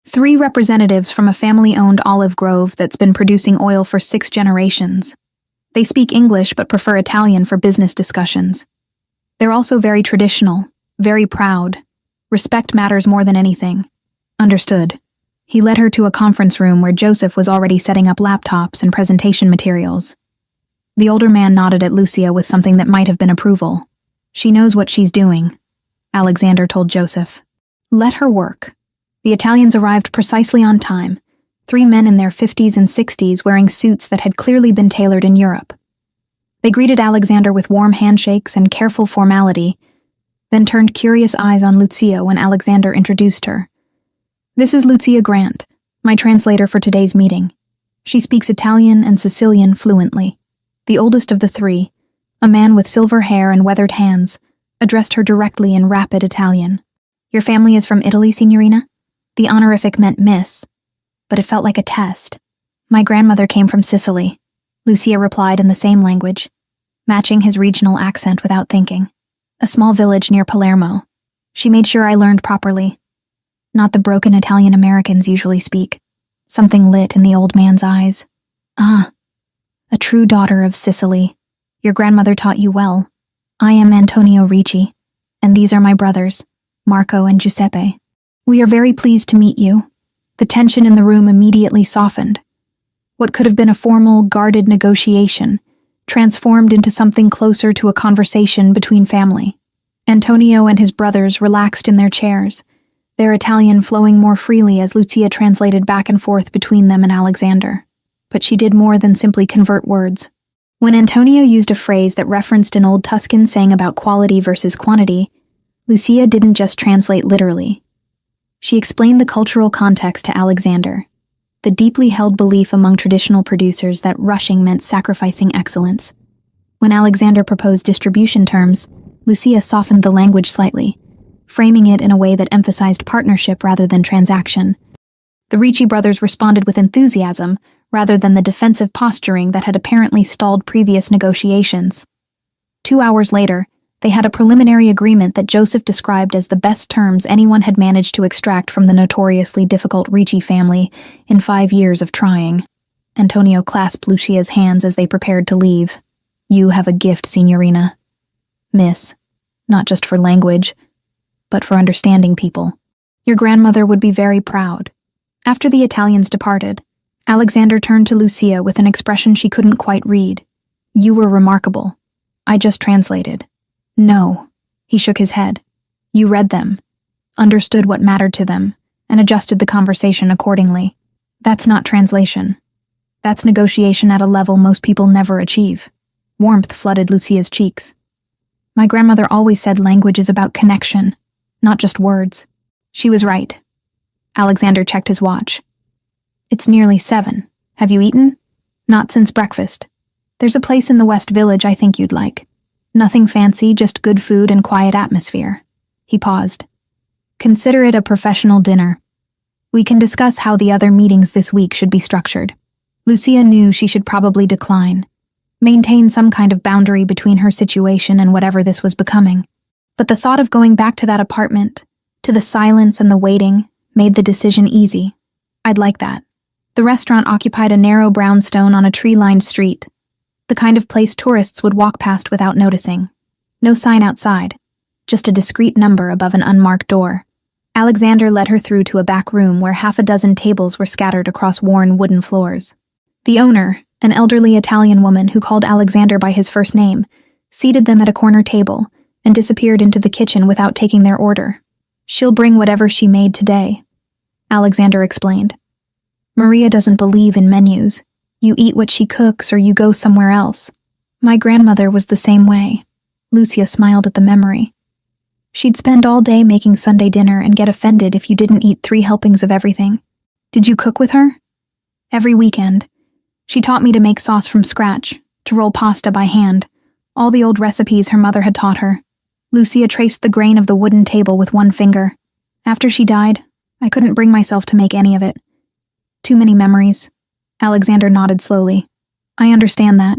3 representatives from a family-owned olive grove that's been producing oil for 6 generations. They speak English but prefer Italian for business discussions. They're also very traditional, very proud. Respect matters more than anything. Understood. He led her to a conference room where Joseph was already setting up laptops and presentation materials. The older man nodded at Lucia with something that might have been approval. She knows what she's doing, Alexander told Joseph. Let her work. The Italians arrived precisely on time, 3 men in their 50s and 60s wearing suits that had clearly been tailored in Europe. They greeted Alexander with warm handshakes and careful formality, then turned curious eyes on Lucia when Alexander introduced her. This is Lucia Grant, my translator for today's meeting. She speaks Italian and Sicilian fluently. The oldest of the 3, a man with silver hair and weathered hands, addressed her directly in rapid Italian. Your family is from Italy, Signorina? The honorific meant miss, but it felt like a test. My grandmother came from Sicily, Lucia replied in the same language, matching his regional accent without thinking. A small village near Palermo. She made sure I learned properly. Not the broken Italian Americans usually speak. Something lit in the old man's eyes. Ah, a true daughter of Sicily. Your grandmother taught you well. I am Antonio Ricci, and these are my brothers, Marco and Giuseppe. We are very pleased to meet you. The tension in the room immediately softened. What could have been a formal, guarded negotiation transformed into something closer to a conversation between family. Antonio and his brothers relaxed in their chairs, their Italian flowing more freely as Lucia translated back and forth between them and Alexander. But she did more than simply convert words. When Antonio used a phrase that referenced an old Tuscan saying about quality versus quantity, Lucia didn't just translate literally. She explained the cultural context to Alexander, the deeply held belief among traditional producers that rushing meant sacrificing excellence. When Alexander proposed distribution terms, Lucia softened the language slightly, framing it in a way that emphasized partnership rather than transaction. The Ricci brothers responded with enthusiasm, rather than the defensive posturing that had apparently stalled previous negotiations. 2 hours later, they had a preliminary agreement that Joseph described as the best terms anyone had managed to extract from the notoriously difficult Ricci family in 5 years of trying. Antonio clasped Lucia's hands as they prepared to leave. You have a gift, Signorina. Miss, not just for language, but for understanding people. Your grandmother would be very proud. After the Italians departed, Alexander turned to Lucia with an expression she couldn't quite read. You were remarkable. I just translated. No. He shook his head. You read them, understood what mattered to them, and adjusted the conversation accordingly. That's not translation. That's negotiation at a level most people never achieve. Warmth flooded Lucia's cheeks. My grandmother always said language is about connection, not just words. She was right. Alexander checked his watch. It's nearly 7. Have you eaten? Not since breakfast. There's a place in the West Village I think you'd like. Nothing fancy, just good food and quiet atmosphere. He paused. Consider it a professional dinner. We can discuss how the other meetings this week should be structured. Lucia knew she should probably decline, maintain some kind of boundary between her situation and whatever this was becoming. But the thought of going back to that apartment, to the silence and the waiting, made the decision easy. I'd like that. The restaurant occupied a narrow brownstone on a tree-lined street, the kind of place tourists would walk past without noticing. No sign outside, just a discreet number above an unmarked door. Alexander led her through to a back room where 6 tables were scattered across worn wooden floors. The owner, an elderly Italian woman who called Alexander by his first name, seated them at a corner table and disappeared into the kitchen without taking their order. She'll bring whatever she made today, Alexander explained. Maria doesn't believe in menus. You eat what she cooks or you go somewhere else. My grandmother was the same way. Lucia smiled at the memory. She'd spend all day making Sunday dinner and get offended if you didn't eat 3 helpings of everything. Did you cook with her? Every weekend. She taught me to make sauce from scratch, to roll pasta by hand, all the old recipes her mother had taught her. Lucia traced the grain of the wooden table with one finger. After she died, I couldn't bring myself to make any of it. Too many memories. Alexander nodded slowly. I understand that.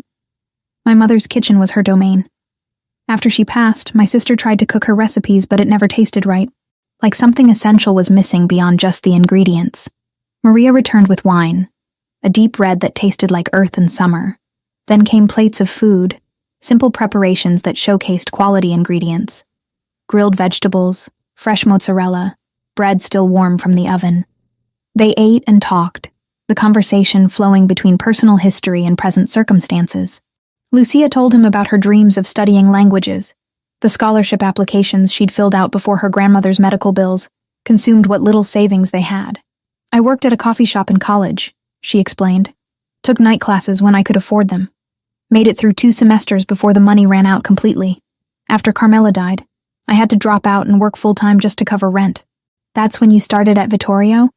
My mother's kitchen was her domain. After she passed, my sister tried to cook her recipes, but it never tasted right. Like something essential was missing beyond just the ingredients. Maria returned with wine, a deep red that tasted like earth in summer. Then came plates of food, simple preparations that showcased quality ingredients. Grilled vegetables, fresh mozzarella, bread still warm from the oven. They ate and talked, the conversation flowing between personal history and present circumstances. Lucia told him about her dreams of studying languages. The scholarship applications she'd filled out before her grandmother's medical bills consumed what little savings they had. I worked at a coffee shop in college, she explained. Took night classes when I could afford them. Made it through 2 semesters before the money ran out completely. After Carmela died, I had to drop out and work full-time just to cover rent. That's when you started at Vittorio?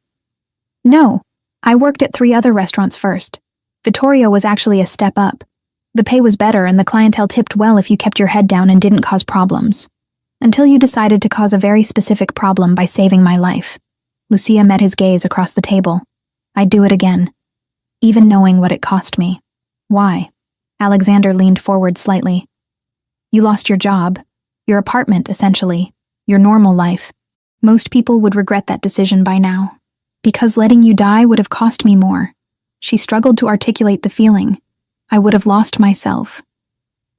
No, I worked at 3 other restaurants first. Vittorio was actually a step up. The pay was better and the clientele tipped well if you kept your head down and didn't cause problems. Until you decided to cause a very specific problem by saving my life. Lucia met his gaze across the table. I'd do it again. Even knowing what it cost me. Why? Alexander leaned forward slightly. You lost your job. Your apartment, essentially. Your normal life. Most people would regret that decision by now. Because letting you die would have cost me more. She struggled to articulate the feeling. I would have lost myself.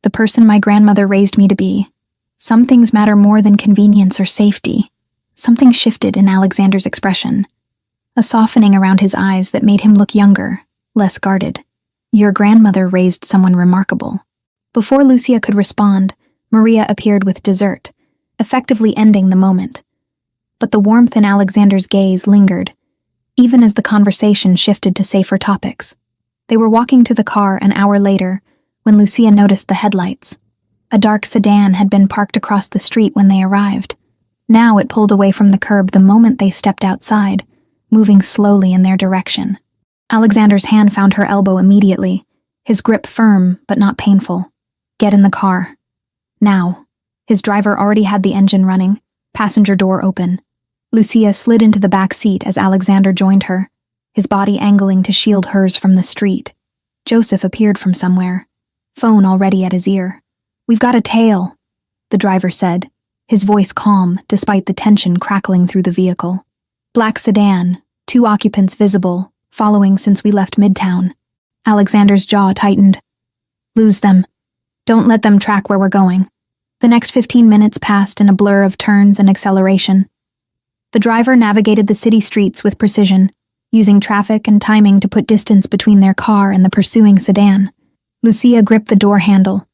The person my grandmother raised me to be. Some things matter more than convenience or safety. Something shifted in Alexander's expression. A softening around his eyes that made him look younger, less guarded. Your grandmother raised someone remarkable. Before Lucia could respond, Maria appeared with dessert, effectively ending the moment. But the warmth in Alexander's gaze lingered, even as the conversation shifted to safer topics. They were walking to the car an hour later when Lucia noticed the headlights. A dark sedan had been parked across the street when they arrived. Now it pulled away from the curb the moment they stepped outside, moving slowly in their direction. Alexander's hand found her elbow immediately, his grip firm but not painful. Get in the car. Now. His driver already had the engine running, passenger door open. Lucia slid into the back seat as Alexander joined her, his body angling to shield hers from the street. Joseph appeared from somewhere, phone already at his ear. We've got a tail, the driver said, his voice calm despite the tension crackling through the vehicle. Black sedan, 2 occupants visible, following since we left Midtown. Alexander's jaw tightened. Lose them. Don't let them track where we're going. The next 15 minutes passed in a blur of turns and acceleration. The driver navigated the city streets with precision, using traffic and timing to put distance between their car and the pursuing sedan. Lucia gripped the door handle,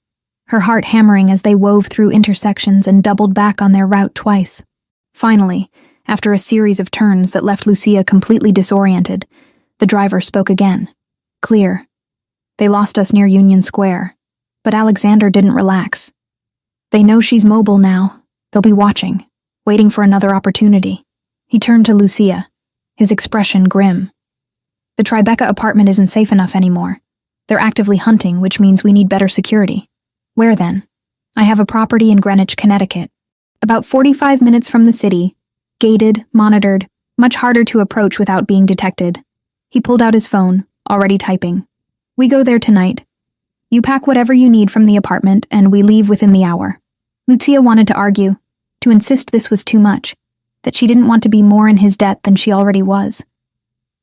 her heart hammering as they wove through intersections and doubled back on their route twice. Finally, after a series of turns that left Lucia completely disoriented, the driver spoke again. Clear. They lost us near Union Square, but Alexander didn't relax. They know she's mobile now. They'll be watching, waiting for another opportunity. He turned to Lucia, his expression grim. The Tribeca apartment isn't safe enough anymore. They're actively hunting, which means we need better security. Where then? I have a property in Greenwich, Connecticut. About 45 minutes from the city, gated, monitored, much harder to approach without being detected. He pulled out his phone, already typing. We go there tonight. You pack whatever you need from the apartment, and we leave within the hour. Lucia wanted to argue, to insist this was too much, that she didn't want to be more in his debt than she already was.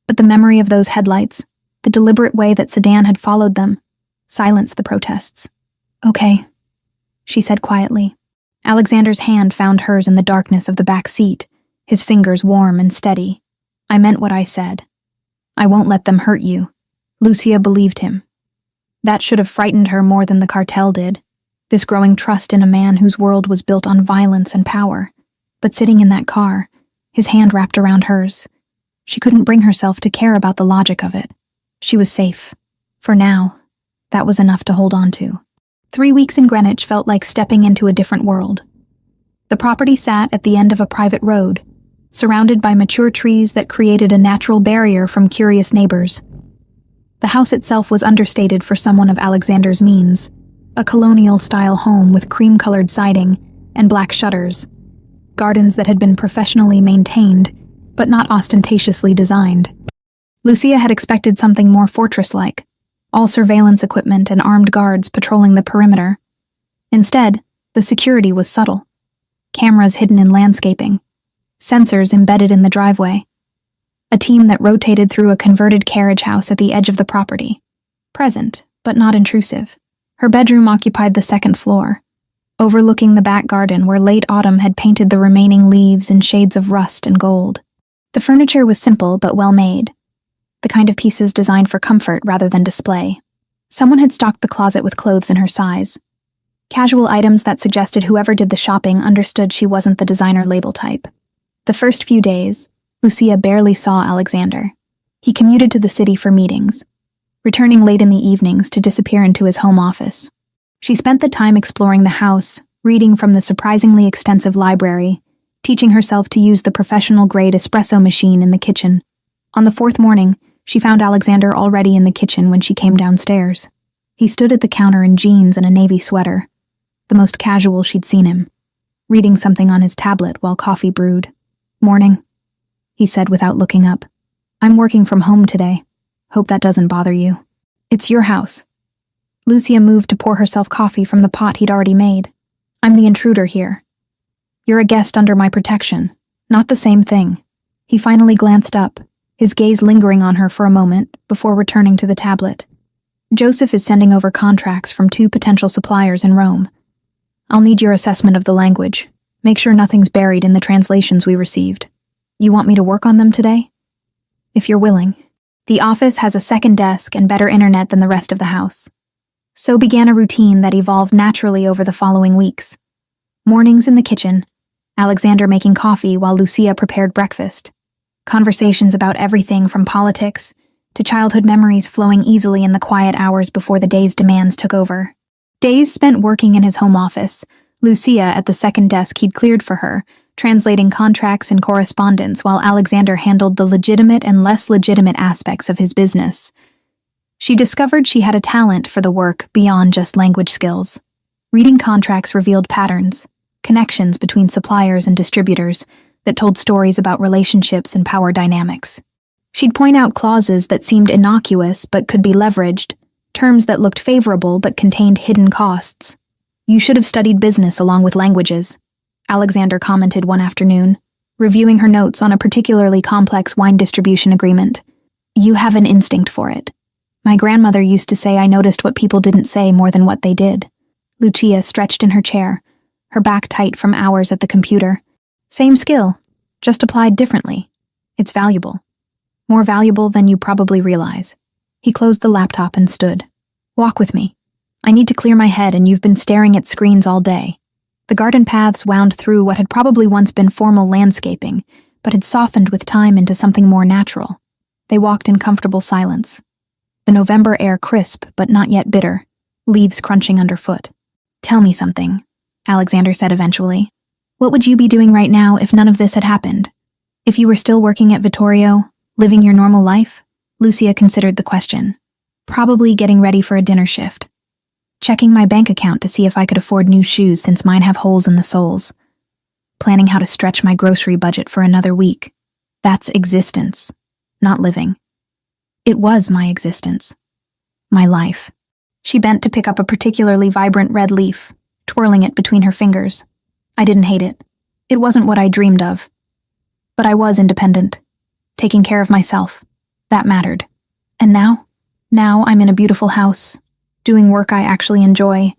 But the memory of those headlights, the deliberate way that sedan had followed them, silenced the protests. Okay, she said quietly. Alexander's hand found hers in the darkness of the back seat, his fingers warm and steady. I meant what I said. I won't let them hurt you. Lucia believed him. That should have frightened her more than the cartel did, this growing trust in a man whose world was built on violence and power. But sitting in that car, his hand wrapped around hers, she couldn't bring herself to care about the logic of it. She was safe. For now, that was enough to hold on to. 3 weeks in Greenwich felt like stepping into a different world. The property sat at the end of a private road, surrounded by mature trees that created a natural barrier from curious neighbors. The house itself was understated for someone of Alexander's means, a colonial-style home with cream-colored siding and black shutters, gardens that had been professionally maintained, but not ostentatiously designed. Lucia had expected something more fortress-like, all surveillance equipment and armed guards patrolling the perimeter. Instead, the security was subtle. Cameras hidden in landscaping, sensors embedded in the driveway, a team that rotated through a converted carriage house at the edge of the property. Present, but not intrusive. Her bedroom occupied the second floor, overlooking the back garden where late autumn had painted the remaining leaves in shades of rust and gold. The furniture was simple but well made, the kind of pieces designed for comfort rather than display. Someone had stocked the closet with clothes in her size. Casual items that suggested whoever did the shopping understood she wasn't the designer label type. The first few days, Lucia barely saw Alexander. He commuted to the city for meetings, returning late in the evenings to disappear into his home office. She spent the time exploring the house, reading from the surprisingly extensive library, teaching herself to use the professional-grade espresso machine in the kitchen. On the fourth morning, she found Alexander already in the kitchen when she came downstairs. He stood at the counter in jeans and a navy sweater, the most casual she'd seen him, reading something on his tablet while coffee brewed. "Morning," he said without looking up. "I'm working from home today. Hope that doesn't bother you. It's your house." Lucia moved to pour herself coffee from the pot he'd already made. "I'm the intruder here. You're a guest under my protection. Not the same thing." He finally glanced up, his gaze lingering on her for a moment before returning to the tablet. "Joseph is sending over contracts from 2 potential suppliers in Rome. I'll need your assessment of the language. Make sure nothing's buried in the translations we received. You want me to work on them today?" "If you're willing." The office has a second desk and better internet than the rest of the house. So began a routine that evolved naturally over the following weeks. Mornings in the kitchen, Alexander making coffee while Lucia prepared breakfast. Conversations about everything from politics to childhood memories flowing easily in the quiet hours before the day's demands took over. Days spent working in his home office, Lucia at the second desk he'd cleared for her, translating contracts and correspondence while Alexander handled the legitimate and less legitimate aspects of his business. She discovered she had a talent for the work beyond just language skills. Reading contracts revealed patterns, connections between suppliers and distributors that told stories about relationships and power dynamics. She'd point out clauses that seemed innocuous but could be leveraged, terms that looked favorable but contained hidden costs. "You should have studied business along with languages," Alexander commented one afternoon, reviewing her notes on a particularly complex wine distribution agreement. "You have an instinct for it. My grandmother used to say I noticed what people didn't say more than what they did." Lucia stretched in her chair, her back tight from hours at the computer. "Same skill, just applied differently. It's valuable. More valuable than you probably realize." He closed the laptop and stood. "Walk with me. I need to clear my head and you've been staring at screens all day." The garden paths wound through what had probably once been formal landscaping, but had softened with time into something more natural. They walked in comfortable silence. The November air crisp but not yet bitter, leaves crunching underfoot. "Tell me something," Alexander said eventually. "What would you be doing right now if none of this had happened? If you were still working at Vittorio, living your normal life?" Lucia considered the question. "Probably getting ready for a dinner shift. Checking my bank account to see if I could afford new shoes since mine have holes in the soles. Planning how to stretch my grocery budget for another week. That's existence, not living." It was my existence. My life. She bent to pick up a particularly vibrant red leaf, twirling it between her fingers. I didn't hate it. It wasn't what I dreamed of. But I was independent, taking care of myself. That mattered. And now? Now I'm in a beautiful house, doing work I actually enjoy,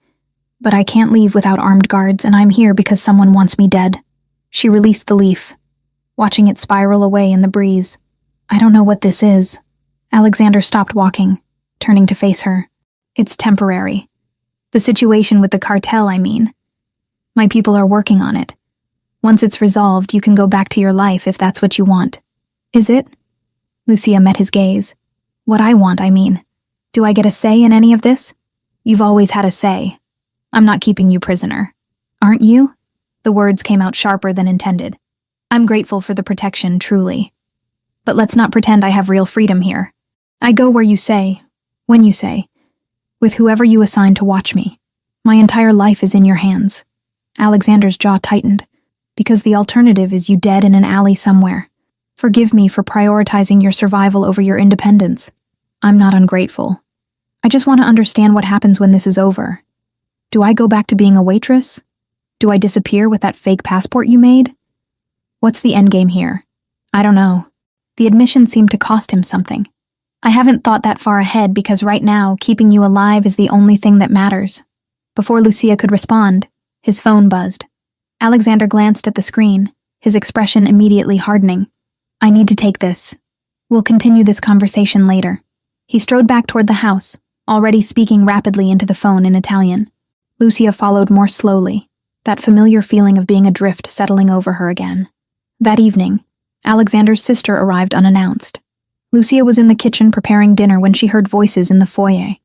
but I can't leave without armed guards, and I'm here because someone wants me dead. She released the leaf, watching it spiral away in the breeze. "I don't know what this is." Alexander stopped walking, turning to face her. "It's temporary. The situation with the cartel, I mean. My people are working on it. Once it's resolved, you can go back to your life if that's what you want." "Is it?" Lucia met his gaze. "What I want, I mean. Do I get a say in any of this?" "You've always had a say. I'm not keeping you prisoner." "Aren't you?" The words came out sharper than intended. "I'm grateful for the protection, truly. But let's not pretend I have real freedom here. I go where you say, when you say, with whoever you assign to watch me. My entire life is in your hands." Alexander's jaw tightened. "Because the alternative is you dead in an alley somewhere. Forgive me for prioritizing your survival over your independence. I'm not ungrateful. I just want to understand what happens when this is over. Do I go back to being a waitress? Do I disappear with that fake passport you made? What's the endgame here? I don't know. The admission seemed to cost him something. I haven't thought that far ahead because right now, keeping you alive is the only thing that matters. Before Lucia could respond, his phone buzzed. Alexander glanced at the screen, his expression immediately hardening. I need to take this. We'll continue this conversation later. He strode back toward the house, already speaking rapidly into the phone in Italian. Lucia followed more slowly, that familiar feeling of being adrift settling over her again. That evening, Alexander's sister arrived unannounced. Lucia was in the kitchen preparing dinner when she heard voices in the foyer.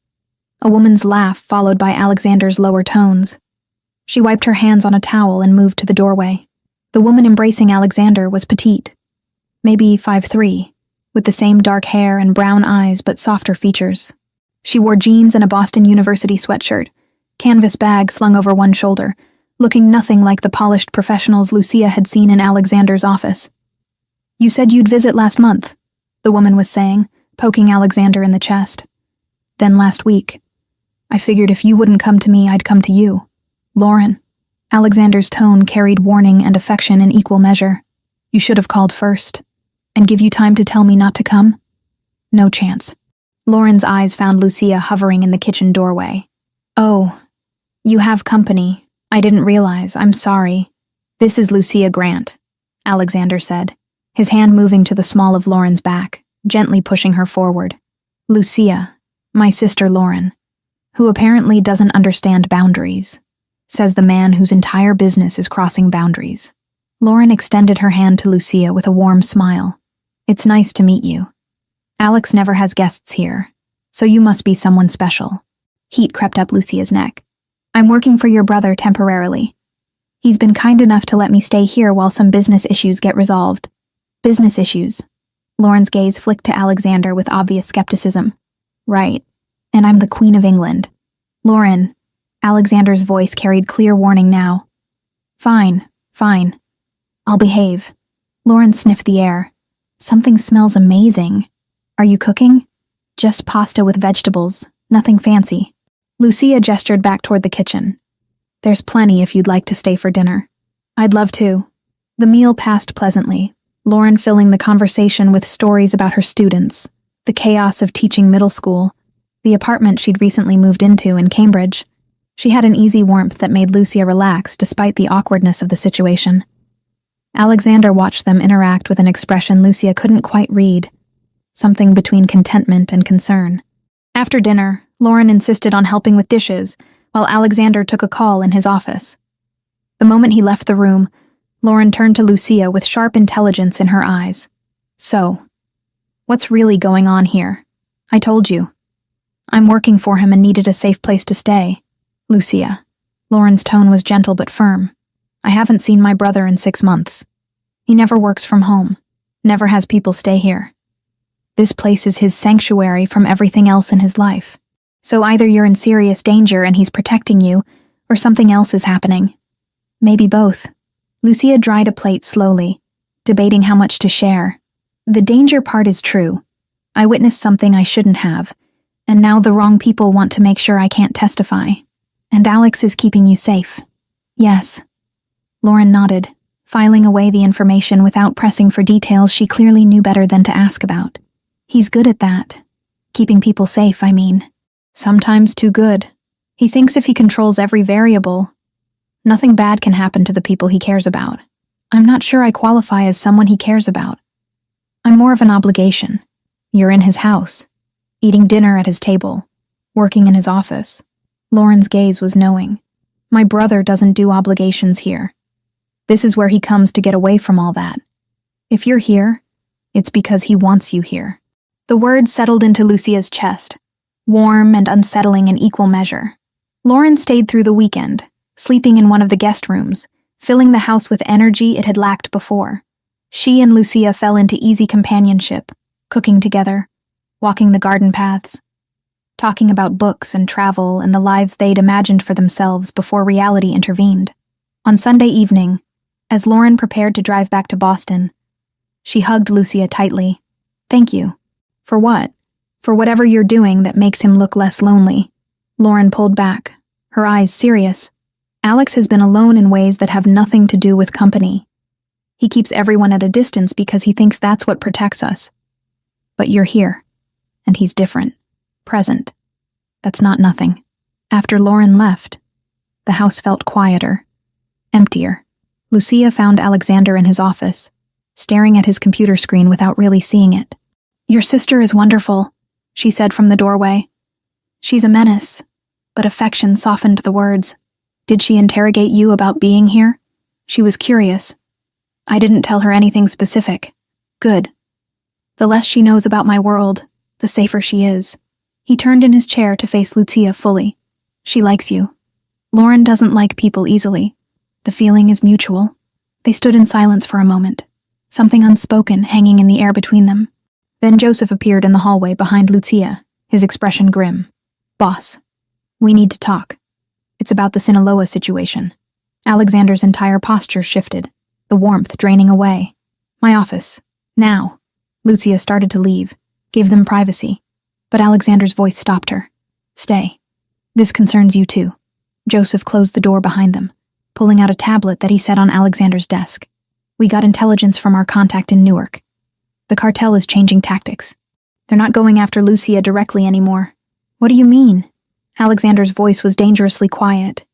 A woman's laugh followed by Alexander's lower tones. She wiped her hands on a towel and moved to the doorway. The woman embracing Alexander was petite, maybe 5'3", with the same dark hair and brown eyes but softer features. She wore jeans and a Boston University sweatshirt, canvas bag slung over one shoulder, looking nothing like the polished professionals Lucia had seen in Alexander's office. You said you'd visit last month, the woman was saying, poking Alexander in the chest. Then last week. I figured if you wouldn't come to me, I'd come to you. Lauren. Alexander's tone carried warning and affection in equal measure. You should have called first. And give you time to tell me not to come? No chance. Lauren's eyes found Lucia hovering in the kitchen doorway. Oh, you have company. I didn't realize. I'm sorry. This is Lucia Grant, Alexander said, his hand moving to the small of Lauren's back, gently pushing her forward. Lucia, my sister Lauren, who apparently doesn't understand boundaries, says the man whose entire business is crossing boundaries. Lauren extended her hand to Lucia with a warm smile. It's nice to meet you. Alex never has guests here, so you must be someone special. Heat crept up Lucia's neck. I'm working for your brother temporarily. He's been kind enough to let me stay here while some business issues get resolved. Business issues. Lauren's gaze flicked to Alexander with obvious skepticism. Right. And I'm the Queen of England. Lauren. Alexander's voice carried clear warning now. Fine. I'll behave. Lauren sniffed the air. Something smells amazing. Are you cooking? Just pasta with vegetables. Nothing fancy. Lucia gestured back toward the kitchen. There's plenty if you'd like to stay for dinner. I'd love to. The meal passed pleasantly, Lauren filling the conversation with stories about her students, the chaos of teaching middle school, the apartment she'd recently moved into in Cambridge. She had an easy warmth that made Lucia relax despite the awkwardness of the situation. Alexander watched them interact with an expression Lucia couldn't quite read, something between contentment and concern. After dinner, Lauren insisted on helping with dishes, while Alexander took a call in his office. The moment he left the room, Lauren turned to Lucia with sharp intelligence in her eyes. So, what's really going on here? I told you. I'm working for him and needed a safe place to stay. Lucia. Lauren's tone was gentle but firm. I haven't seen my brother in 6 months. He never works from home, never has people stay here. This place is his sanctuary from everything else in his life. So either you're in serious danger and he's protecting you, or something else is happening. Maybe both. Lucia dried a plate slowly, debating how much to share. The danger part is true. I witnessed something I shouldn't have, and now the wrong people want to make sure I can't testify. And Alex is keeping you safe. Yes. Lauren nodded, filing away the information without pressing for details she clearly knew better than to ask about. He's good at that. Keeping people safe, I mean. Sometimes too good. He thinks if he controls every variable, nothing bad can happen to the people he cares about. I'm not sure I qualify as someone he cares about. I'm more of an obligation. You're in his house, eating dinner at his table, working in his office. Lauren's gaze was knowing. My brother doesn't do obligations here. This is where he comes to get away from all that. If you're here, it's because he wants you here. The words settled into Lucia's chest, warm and unsettling in equal measure. Lauren stayed through the weekend, sleeping in one of the guest rooms, filling the house with energy it had lacked before. She and Lucia fell into easy companionship, cooking together, walking the garden paths, talking about books and travel and the lives they'd imagined for themselves before reality intervened. On Sunday evening, as Lauren prepared to drive back to Boston, she hugged Lucia tightly. Thank you. For what? For whatever you're doing that makes him look less lonely. Lauren pulled back, her eyes serious. Alex has been alone in ways that have nothing to do with company. He keeps everyone at a distance because he thinks that's what protects us. But you're here, and he's different, present. That's not nothing. After Lauren left, the house felt quieter, emptier. Lucia found Alexander in his office, staring at his computer screen without really seeing it. "Your sister is wonderful," she said from the doorway. "She's a menace," but affection softened the words. "Did she interrogate you about being here?" She was curious. "I didn't tell her anything specific." "Good. The less she knows about my world, the safer she is." He turned in his chair to face Lucia fully. "She likes you. Lauren doesn't like people easily. The feeling is mutual." They stood in silence for a moment, something unspoken hanging in the air between them. Then Joseph appeared in the hallway behind Lucia, his expression grim. "Boss, we need to talk. It's about the Sinaloa situation." Alexander's entire posture shifted, the warmth draining away. "My office. Now." Lucia started to leave, give them privacy. But Alexander's voice stopped her. "Stay. This concerns you too." Joseph closed the door behind them, pulling out a tablet that he set on Alexander's desk. "We got intelligence from our contact in Newark. The cartel is changing tactics. They're not going after Lucia directly anymore." "What do you mean?" Alexander's voice was dangerously quiet.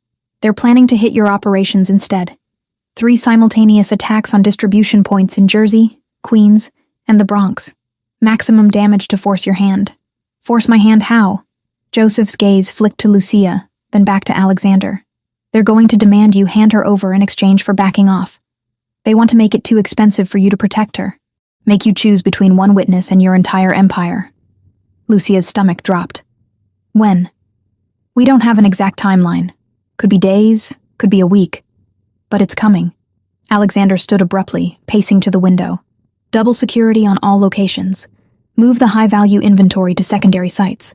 "They're planning to hit your operations instead. 3 simultaneous attacks on distribution points in Jersey, Queens, and the Bronx. Maximum damage to force your hand." "Force my hand how?" Joseph's gaze flicked to Lucia, then back to Alexander. "They're going to demand you hand her over in exchange for backing off. They want to make it too expensive for you to protect her. Make you choose between one witness and your entire empire." Lucia's stomach dropped. "When?" "We don't have an exact timeline. Could be days, could be a week. But it's coming." Alexander stood abruptly, pacing to the window. "Double security on all locations. Move the high-value inventory to secondary sites.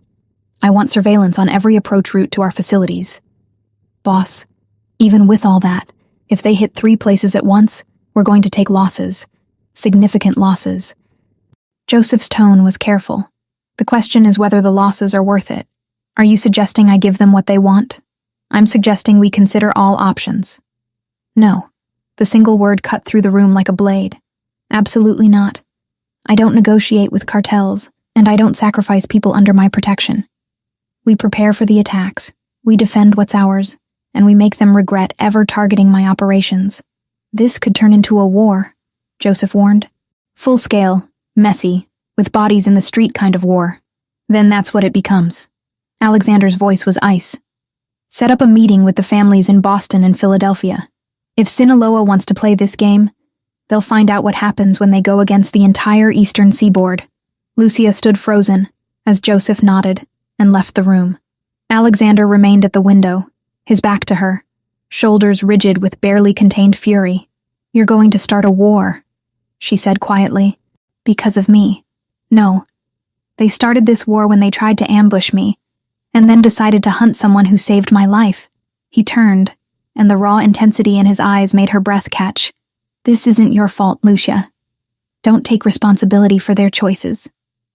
I want surveillance on every approach route to our facilities." "Boss, even with all that, if they hit 3 places at once, we're going to take losses. Significant losses." Joseph's tone was careful. "The question is whether the losses are worth it. Are you suggesting I give them what they want?" "I'm suggesting we consider all options." "No." The single word cut through the room like a blade. "Absolutely not. I don't negotiate with cartels, and I don't sacrifice people under my protection. We prepare for the attacks, we defend what's ours, and we make them regret ever targeting my operations. This could turn into a war," Joseph warned. "Full scale, messy, with bodies in the street kind of war. Then that's what it becomes." Alexander's voice was ice. "Set up a meeting with the families in Boston and Philadelphia. If Sinaloa wants to play this game, they'll find out what happens when they go against the entire eastern seaboard." Lucia stood frozen as Joseph nodded and left the room. Alexander remained at the window, his back to her, shoulders rigid with barely contained fury. "You're going to start a war," she said quietly. "Because of me." "No. They started this war when they tried to ambush me, and then decided to hunt someone who saved my life." He turned, and the raw intensity in his eyes made her breath catch. "This isn't your fault, Lucia. Don't take responsibility for their choices.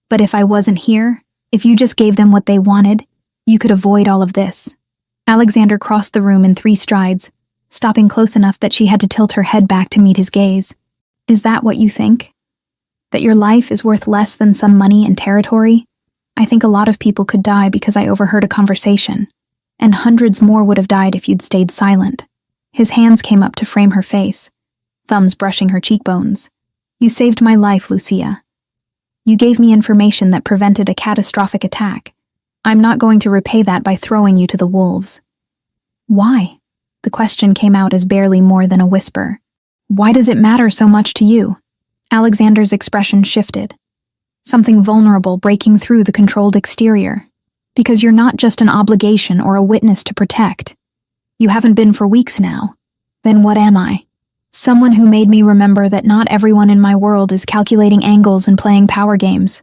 But if I wasn't here, if you just gave them what they wanted, you could avoid all of this." Alexander crossed the room in 3 strides, stopping close enough that she had to tilt her head back to meet his gaze. "Is that what you think? That your life is worth less than some money and territory? I think a lot of people could die because I overheard a conversation, and hundreds more would have died if you'd stayed silent." His hands came up to frame her face, thumbs brushing her cheekbones. "You saved my life, Lucia. You gave me information that prevented a catastrophic attack. I'm not going to repay that by throwing you to the wolves." "Why?" The question came out as barely more than a whisper. "Why does it matter so much to you?" Alexander's expression shifted, something vulnerable breaking through the controlled exterior. "Because you're not just an obligation or a witness to protect. You haven't been for weeks now. Then what am I? Someone who made me remember that not everyone in my world is calculating angles and playing power games.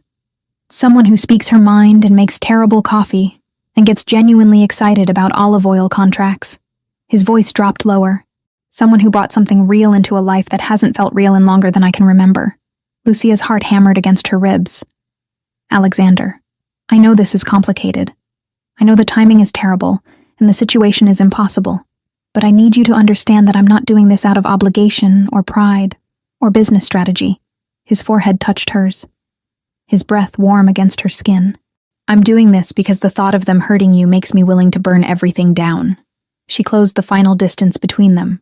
Someone who speaks her mind and makes terrible coffee and gets genuinely excited about olive oil contracts." His voice dropped lower. "Someone who brought something real into a life that hasn't felt real in longer than I can remember." Lucia's heart hammered against her ribs. "Alexander, I know this is complicated. I know the timing is terrible, and the situation is impossible. But I need you to understand that I'm not doing this out of obligation or pride or business strategy. His forehead touched hers, his breath warm against her skin. I'm doing this because the thought of them hurting you makes me willing to burn everything down. She closed the final distance between them,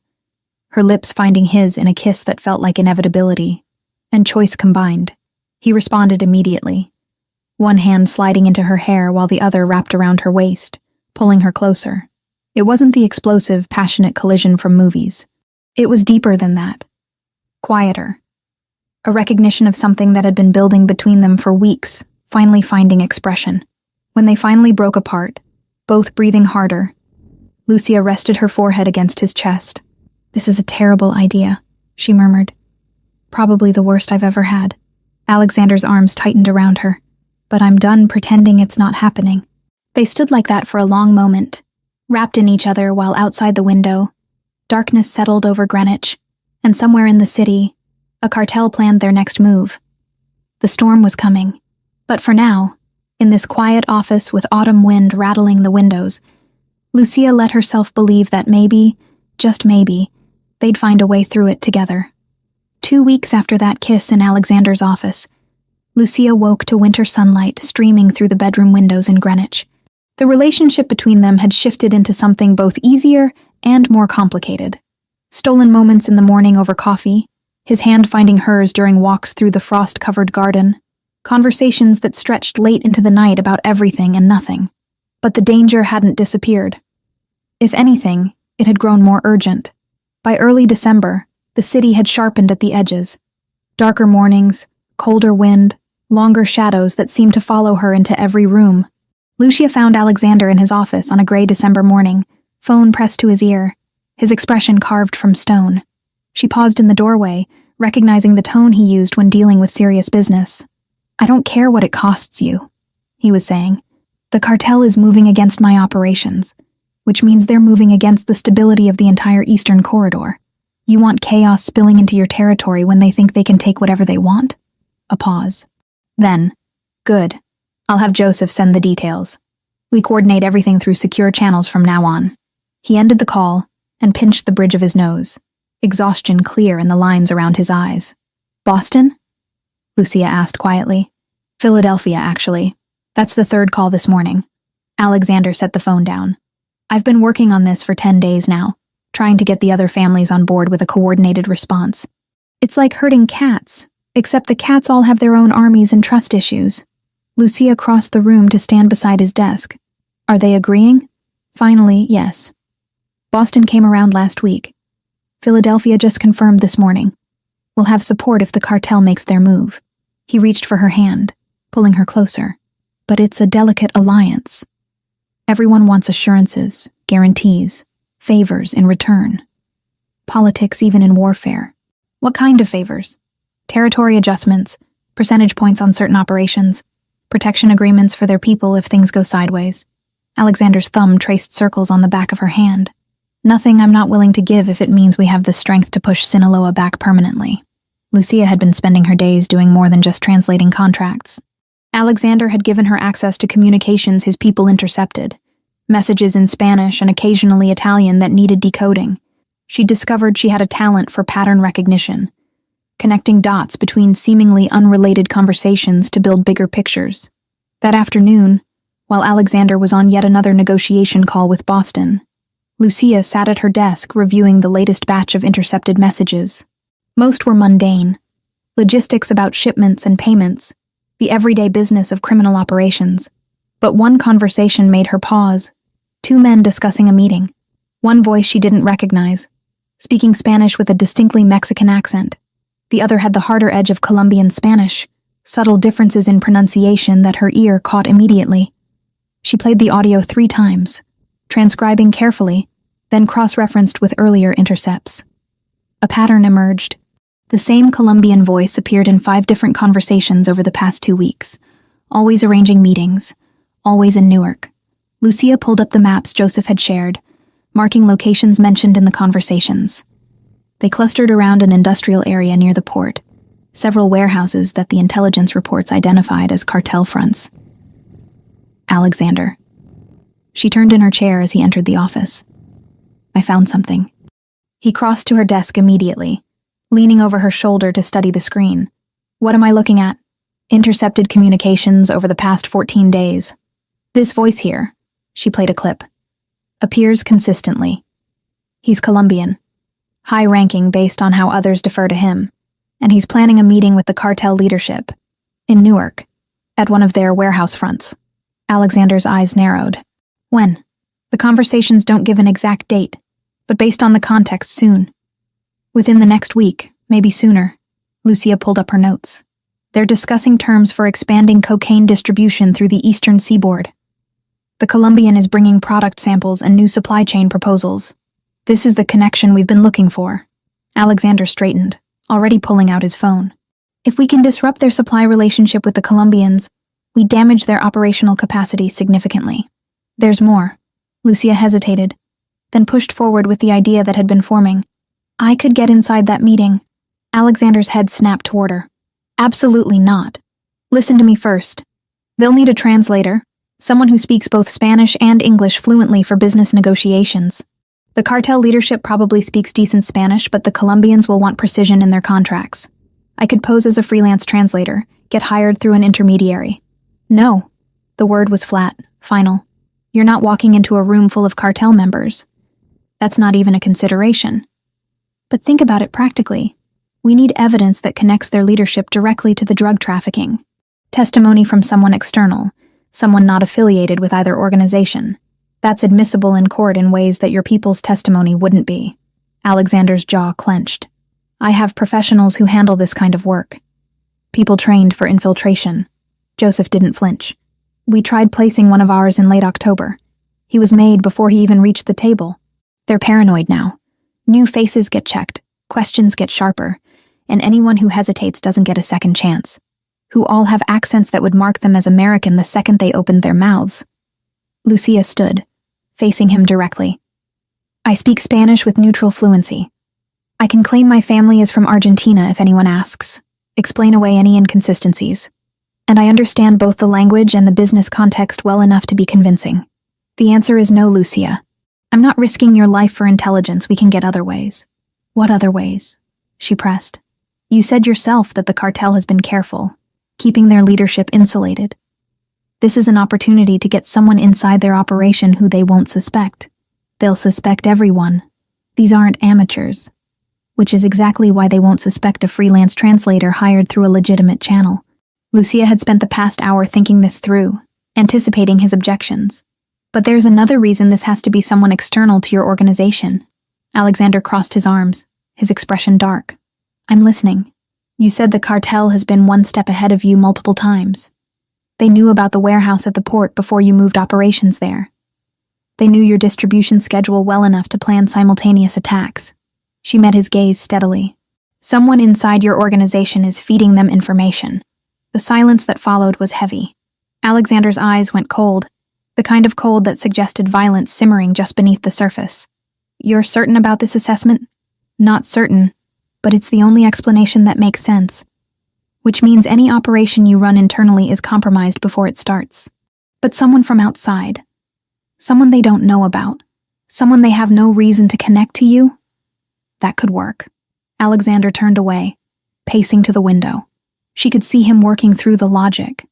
her lips finding his in a kiss that felt like inevitability and choice combined. He responded immediately, one hand sliding into her hair while the other wrapped around her waist, pulling her closer. It wasn't the explosive, passionate collision from movies. It was deeper than that. Quieter. A recognition of something that had been building between them for weeks, finally finding expression. When they finally broke apart, both breathing harder, Lucia rested her forehead against his chest. "This is a terrible idea," she murmured. "Probably the worst I've ever had." Alexander's arms tightened around her. "But I'm done pretending it's not happening." They stood like that for a long moment, wrapped in each other while outside the window, darkness settled over Greenwich, and somewhere in the city, a cartel planned their next move. The storm was coming, but for now, in this quiet office with autumn wind rattling the windows, Lucia let herself believe that maybe, just maybe, they'd find a way through it together. 2 weeks after that kiss in Alexander's office, Lucia woke to winter sunlight streaming through the bedroom windows in Greenwich. The relationship between them had shifted into something both easier and more complicated. Stolen moments in the morning over coffee, his hand finding hers during walks through the frost-covered garden, conversations that stretched late into the night about everything and nothing. But the danger hadn't disappeared. If anything, it had grown more urgent. By early December, the city had sharpened at the edges. Darker mornings, colder wind, longer shadows that seemed to follow her into every room. Lucia found Alexander in his office on a gray December morning, phone pressed to his ear, his expression carved from stone. She paused in the doorway, recognizing the tone he used when dealing with serious business. "I don't care what it costs you," he was saying. "The cartel is moving against my operations, which means they're moving against the stability of the entire Eastern Corridor. You want chaos spilling into your territory when they think they can take whatever they want?" A pause. Then, "Good. I'll have Joseph send the details. We coordinate everything through secure channels from now on." He ended the call and pinched the bridge of his nose, exhaustion clear in the lines around his eyes. "Boston?" Lucia asked quietly. "Philadelphia, actually. That's the third call this morning." Alexander set the phone down. "I've been working on this for 10 days now, trying to get the other families on board with a coordinated response. It's like herding cats, except the cats all have their own armies and trust issues." Lucia crossed the room to stand beside his desk. "Are they agreeing?" "Finally, yes. Boston came around last week. Philadelphia just confirmed this morning. We'll have support if the cartel makes their move." He reached for her hand, pulling her closer. "But it's a delicate alliance. Everyone wants assurances, guarantees, favors in return. Politics even in warfare." "What kind of favors?" "Territory adjustments, percentage points on certain operations, protection agreements for their people if things go sideways." Alexander's thumb traced circles on the back of her hand. "Nothing I'm not willing to give if it means we have the strength to push Sinaloa back permanently." Lucia had been spending her days doing more than just translating contracts. Alexander had given her access to communications his people intercepted, messages in Spanish and occasionally Italian that needed decoding. She discovered she had a talent for pattern recognition, connecting dots between seemingly unrelated conversations to build bigger pictures. That afternoon, while Alexander was on yet another negotiation call with Boston, Lucia sat at her desk reviewing the latest batch of intercepted messages. Most were mundane, logistics about shipments and payments, the everyday business of criminal operations. But one conversation made her pause. 2 men discussing a meeting. One voice she didn't recognize, speaking Spanish with a distinctly Mexican accent. The other had the harder edge of Colombian Spanish, subtle differences in pronunciation that her ear caught immediately. She played the audio 3 times, transcribing carefully, then cross-referenced with earlier intercepts. A pattern emerged. The same Colombian voice appeared in 5 different conversations over the past 2 weeks, always arranging meetings, always in Newark. Lucia pulled up the maps Joseph had shared, marking locations mentioned in the conversations. They clustered around an industrial area near the port, several warehouses that the intelligence reports identified as cartel fronts. Alexander. She turned in her chair as he entered the office. I found something. He crossed to her desk immediately, leaning over her shoulder to study the screen. What am I looking at? Intercepted communications over the past 14 days. This voice here, she played a clip, appears consistently. He's Colombian, high-ranking based on how others defer to him, and he's planning a meeting with the cartel leadership in Newark, at one of their warehouse fronts. Alexander's eyes narrowed. When? The conversations don't give an exact date, but based on the context, soon. Within the next week, maybe sooner. Lucia pulled up her notes. They're discussing terms for expanding cocaine distribution through the eastern seaboard. The Colombian is bringing product samples and new supply chain proposals. This is the connection we've been looking for. Alexander straightened, already pulling out his phone. If we can disrupt their supply relationship with the Colombians, we damage their operational capacity significantly. There's more. Lucia hesitated, then pushed forward with the idea that had been forming. I could get inside that meeting. Alexander's head snapped toward her. Absolutely not. Listen to me first. They'll need a translator, someone who speaks both Spanish and English fluently for business negotiations. The cartel leadership probably speaks decent Spanish, but the Colombians will want precision in their contracts. I could pose as a freelance translator, get hired through an intermediary. No. The word was flat, final. You're not walking into a room full of cartel members. That's not even a consideration. But think about it practically. We need evidence that connects their leadership directly to the drug trafficking. Testimony from someone external, someone not affiliated with either organization. That's admissible in court in ways that your people's testimony wouldn't be. Alexander's jaw clenched. I have professionals who handle this kind of work. People trained for infiltration. Joseph didn't flinch. We tried placing one of ours in late October. He was made before he even reached the table. They're paranoid now. New faces get checked, questions get sharper, and anyone who hesitates doesn't get a second chance. Who all have accents that would mark them as American the second they opened their mouths. Lucia stood, facing him directly. I speak Spanish with neutral fluency. I can claim my family is from Argentina if anyone asks. Explain away any inconsistencies. And I understand both the language and the business context well enough to be convincing. The answer is no, Lucia. I'm not risking your life for intelligence. We can get other ways. What other ways? She pressed. You said yourself that the cartel has been careful, keeping their leadership insulated. This is an opportunity to get someone inside their operation who they won't suspect. They'll suspect everyone. These aren't amateurs. Which is exactly why they won't suspect a freelance translator hired through a legitimate channel. Lucia had spent the past hour thinking this through, anticipating his objections. But there's another reason this has to be someone external to your organization. Alexander crossed his arms, his expression dark. I'm listening. You said the cartel has been one step ahead of you multiple times. They knew about the warehouse at the port before you moved operations there. They knew your distribution schedule well enough to plan simultaneous attacks. She met his gaze steadily. Someone inside your organization is feeding them information. The silence that followed was heavy. Alexander's eyes went cold, the kind of cold that suggested violence simmering just beneath the surface. You're certain about this assessment? Not certain, but it's the only explanation that makes sense. Which means any operation you run internally is compromised before it starts. But someone from outside, someone they don't know about, someone they have no reason to connect to you, that could work. Alexander turned away, pacing to the window. She could see him working through the logic,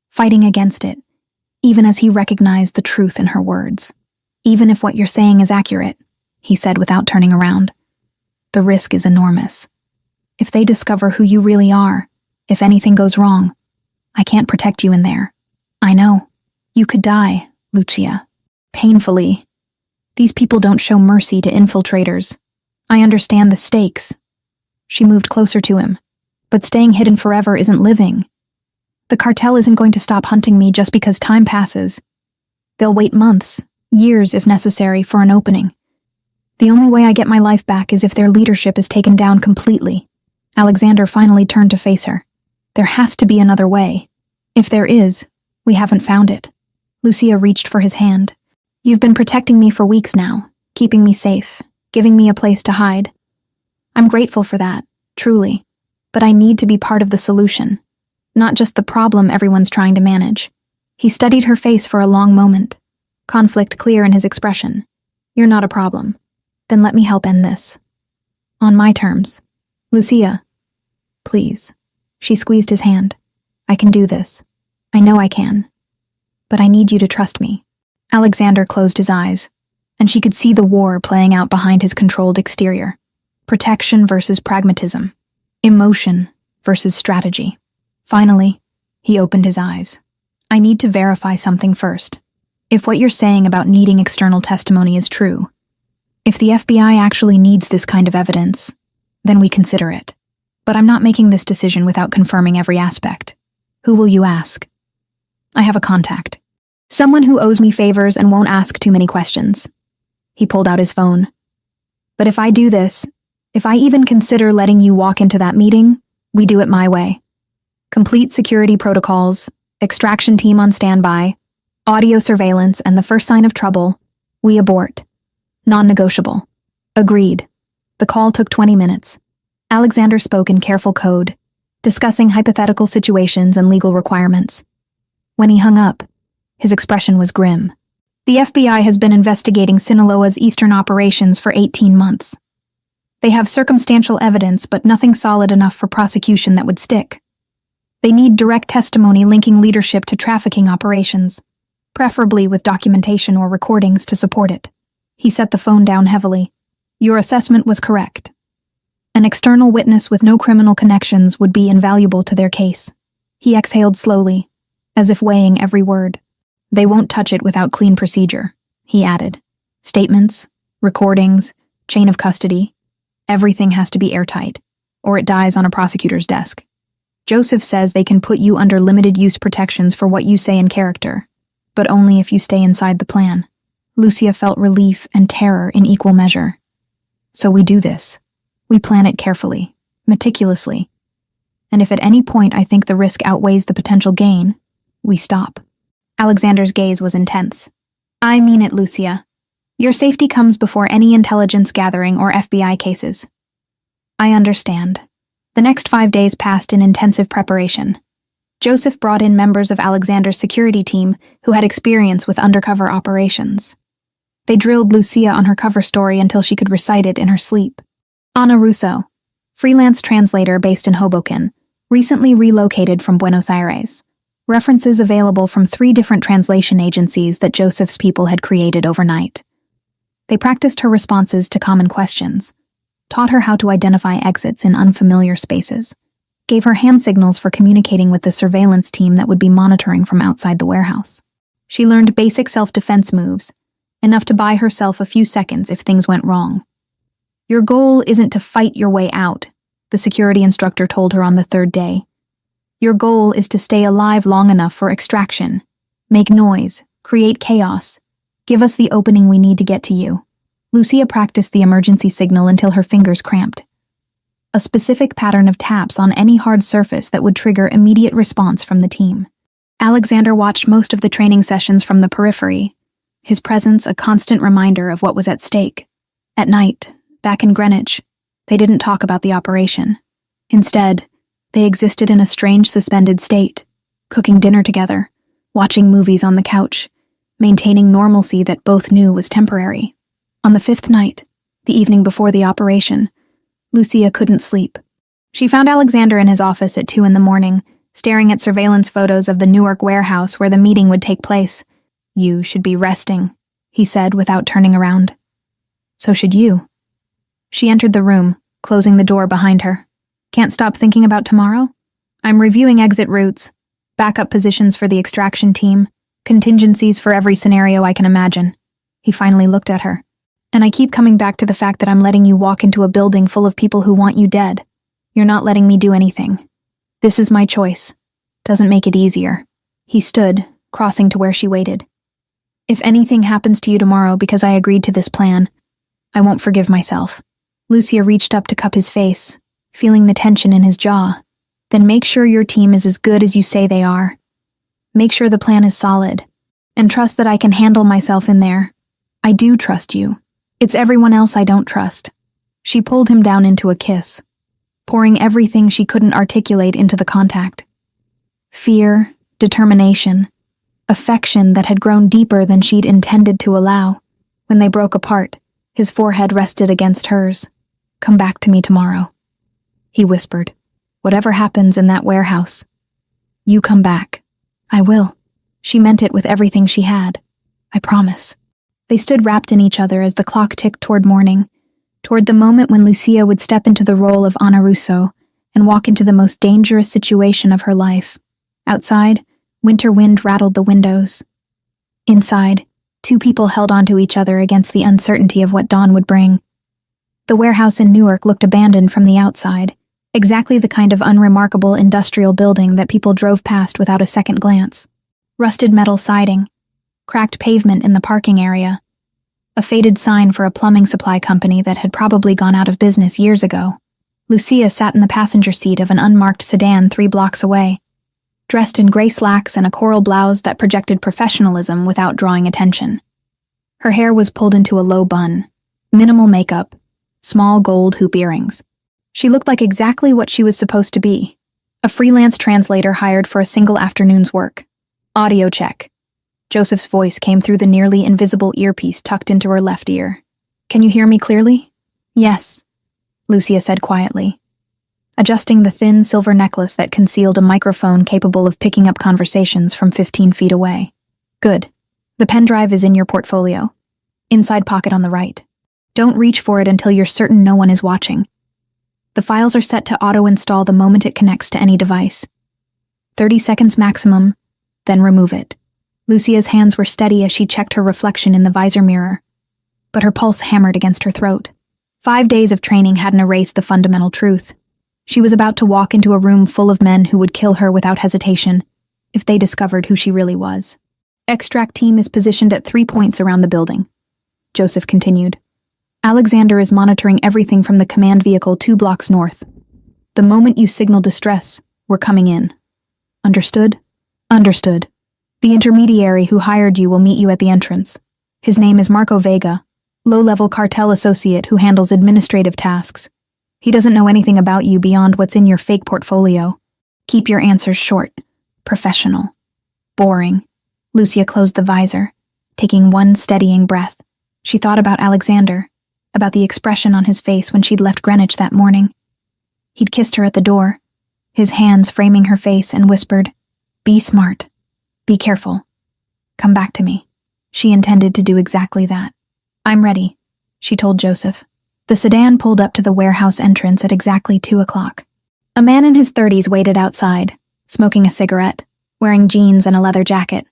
fighting against it, even as he recognized the truth in her words. Even if what you're saying is accurate, he said without turning around, the risk is enormous. If they discover who you really are, if anything goes wrong, I can't protect you in there. I know. You could die, Lucia. Painfully. These people don't show mercy to infiltrators. I understand the stakes. She moved closer to him. But staying hidden forever isn't living. The cartel isn't going to stop hunting me just because time passes. They'll wait months, years if necessary, for an opening. The only way I get my life back is if their leadership is taken down completely. Alexander finally turned to face her. There has to be another way. If there is, we haven't found it. Lucia reached for his hand. You've been protecting me for weeks now, keeping me safe, giving me a place to hide. I'm grateful for that, truly. But I need to be part of the solution, not just the problem everyone's trying to manage. He studied her face for a long moment, conflict clear in his expression. You're not a problem. Then let me help end this. On my terms. Lucia. Please. She squeezed his hand. I can do this. I know I can. But I need you to trust me. Alexander closed his eyes, and she could see the war playing out behind his controlled exterior. Protection versus pragmatism. Emotion versus strategy. Finally, he opened his eyes. I need to verify something first. If what you're saying about needing external testimony is true, if the FBI actually needs this kind of evidence, then we consider it. But I'm not making this decision without confirming every aspect. Who will you ask? I have a contact. Someone who owes me favors and won't ask too many questions. He pulled out his phone. But if I do this, if I even consider letting you walk into that meeting, we do it my way. Complete security protocols, extraction team on standby, audio surveillance, and the first sign of trouble, we abort. Non-negotiable. Agreed. The call took 20 minutes. Alexander spoke in careful code, discussing hypothetical situations and legal requirements. When he hung up, his expression was grim. The FBI has been investigating Sinaloa's eastern operations for 18 months. They have circumstantial evidence, but nothing solid enough for prosecution that would stick. They need direct testimony linking leadership to trafficking operations, preferably with documentation or recordings to support it. He set the phone down heavily. Your assessment was correct. An external witness with no criminal connections would be invaluable to their case. He exhaled slowly, as if weighing every word. They won't touch it without clean procedure, he added. Statements, recordings, chain of custody. Everything has to be airtight, or it dies on a prosecutor's desk. Joseph says they can put you under limited use protections for what you say in character, but only if you stay inside the plan. Lucia felt relief and terror in equal measure. So we do this. We plan it carefully, meticulously. And if at any point I think the risk outweighs the potential gain, we stop. Alexander's gaze was intense. I mean it, Lucia. Your safety comes before any intelligence gathering or FBI cases. I understand. The next 5 days passed in intensive preparation. Joseph brought in members of Alexander's security team who had experience with undercover operations. They drilled Lucia on her cover story until she could recite it in her sleep. Ana Russo, freelance translator based in Hoboken, recently relocated from Buenos Aires. References available from 3 different translation agencies that Joseph's people had created overnight. They practiced her responses to common questions, taught her how to identify exits in unfamiliar spaces, gave her hand signals for communicating with the surveillance team that would be monitoring from outside the warehouse. She learned basic self-defense moves, enough to buy herself a few seconds if things went wrong. Your goal isn't to fight your way out, the security instructor told her on the 3rd day. Your goal is to stay alive long enough for extraction, make noise, create chaos, give us the opening we need to get to you. Lucia practiced the emergency signal until her fingers cramped. A specific pattern of taps on any hard surface that would trigger immediate response from the team. Alexander watched most of the training sessions from the periphery, his presence a constant reminder of what was at stake. At night, back in Greenwich, they didn't talk about the operation. Instead, they existed in a strange suspended state, cooking dinner together, watching movies on the couch, maintaining normalcy that both knew was temporary. On the 5th night, the evening before the operation, Lucia couldn't sleep. She found Alexander in his office at 2 a.m, staring at surveillance photos of the Newark warehouse where the meeting would take place. You should be resting, he said without turning around. So should you. She entered the room, closing the door behind her. Can't stop thinking about tomorrow? I'm reviewing exit routes, backup positions for the extraction team, contingencies for every scenario I can imagine. He finally looked at her. And I keep coming back to the fact that I'm letting you walk into a building full of people who want you dead. You're not letting me do anything. This is my choice. Doesn't make it easier. He stood, crossing to where she waited. If anything happens to you tomorrow because I agreed to this plan, I won't forgive myself. Lucia reached up to cup his face, feeling the tension in his jaw. Then make sure your team is as good as you say they are. Make sure the plan is solid. And trust that I can handle myself in there. I do trust you. It's everyone else I don't trust. She pulled him down into a kiss, pouring everything she couldn't articulate into the contact. Fear, determination, affection that had grown deeper than she'd intended to allow. When they broke apart, his forehead rested against hers. "Come back to me tomorrow," he whispered. "Whatever happens in that warehouse, you come back." "I will." She meant it with everything she had. "I promise." They stood wrapped in each other as the clock ticked toward morning, toward the moment when Lucia would step into the role of Ana Russo and walk into the most dangerous situation of her life. Outside, winter wind rattled the windows. Inside, two people held onto each other against the uncertainty of what dawn would bring. The warehouse in Newark looked abandoned from the outside, exactly the kind of unremarkable industrial building that people drove past without a second glance. Rusted metal siding, cracked pavement in the parking area, a faded sign for a plumbing supply company that had probably gone out of business years ago. Lucia sat in the passenger seat of an unmarked sedan 3 blocks away, dressed in gray slacks and a coral blouse that projected professionalism without drawing attention. Her hair was pulled into a low bun, minimal makeup, small gold hoop earrings. She looked like exactly what she was supposed to be, a freelance translator hired for a single afternoon's work. "Audio check." Joseph's voice came through the nearly invisible earpiece tucked into her left ear. "Can you hear me clearly?" "Yes," Lucia said quietly, adjusting the thin silver necklace that concealed a microphone capable of picking up conversations from 15 feet away. "Good. The pen drive is in your portfolio. Inside pocket on the right. Don't reach for it until you're certain no one is watching. The files are set to auto-install the moment it connects to any device. 30 seconds maximum, then remove it." Lucia's hands were steady as she checked her reflection in the visor mirror, but her pulse hammered against her throat. 5 days of training hadn't erased the fundamental truth. She was about to walk into a room full of men who would kill her without hesitation if they discovered who she really was. "Extract team is positioned at 3 points around the building," Joseph continued. "Alexander is monitoring everything from the command vehicle 2 blocks north. The moment you signal distress, we're coming in. Understood?" "Understood. The intermediary who hired you will meet you at the entrance. His name is Marco Vega, low-level cartel associate who handles administrative tasks. He doesn't know anything about you beyond what's in your fake portfolio. Keep your answers short, professional, boring." Lucia closed the visor, taking one steadying breath. She thought about Alexander, about the expression on his face when she'd left Greenwich that morning. He'd kissed her at the door, his hands framing her face, and whispered, "Be smart. Be careful. Come back to me." She intended to do exactly that. "I'm ready," she told Joseph. The sedan pulled up to the warehouse entrance at exactly 2 o'clock. A man in his 30s waited outside, smoking a cigarette, wearing jeans and a leather jacket.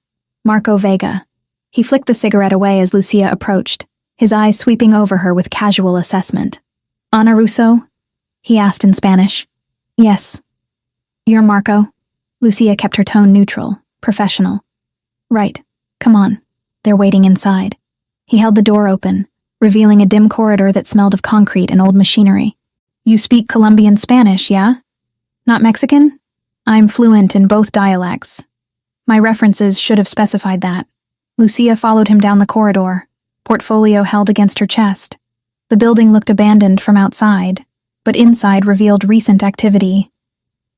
Marco Vega. He flicked the cigarette away as Lucia approached, his eyes sweeping over her with casual assessment. "Ana Russo?" he asked in Spanish. "Yes." "You're Marco?" Lucia kept her tone neutral, professional. "Right. Come on. They're waiting inside." He held the door open, revealing a dim corridor that smelled of concrete and old machinery. "You speak Colombian Spanish, yeah? Not Mexican?" "I'm fluent in both dialects. My references should have specified that." Lucia followed him down the corridor, portfolio held against her chest. The building looked abandoned from outside, but inside revealed recent activity.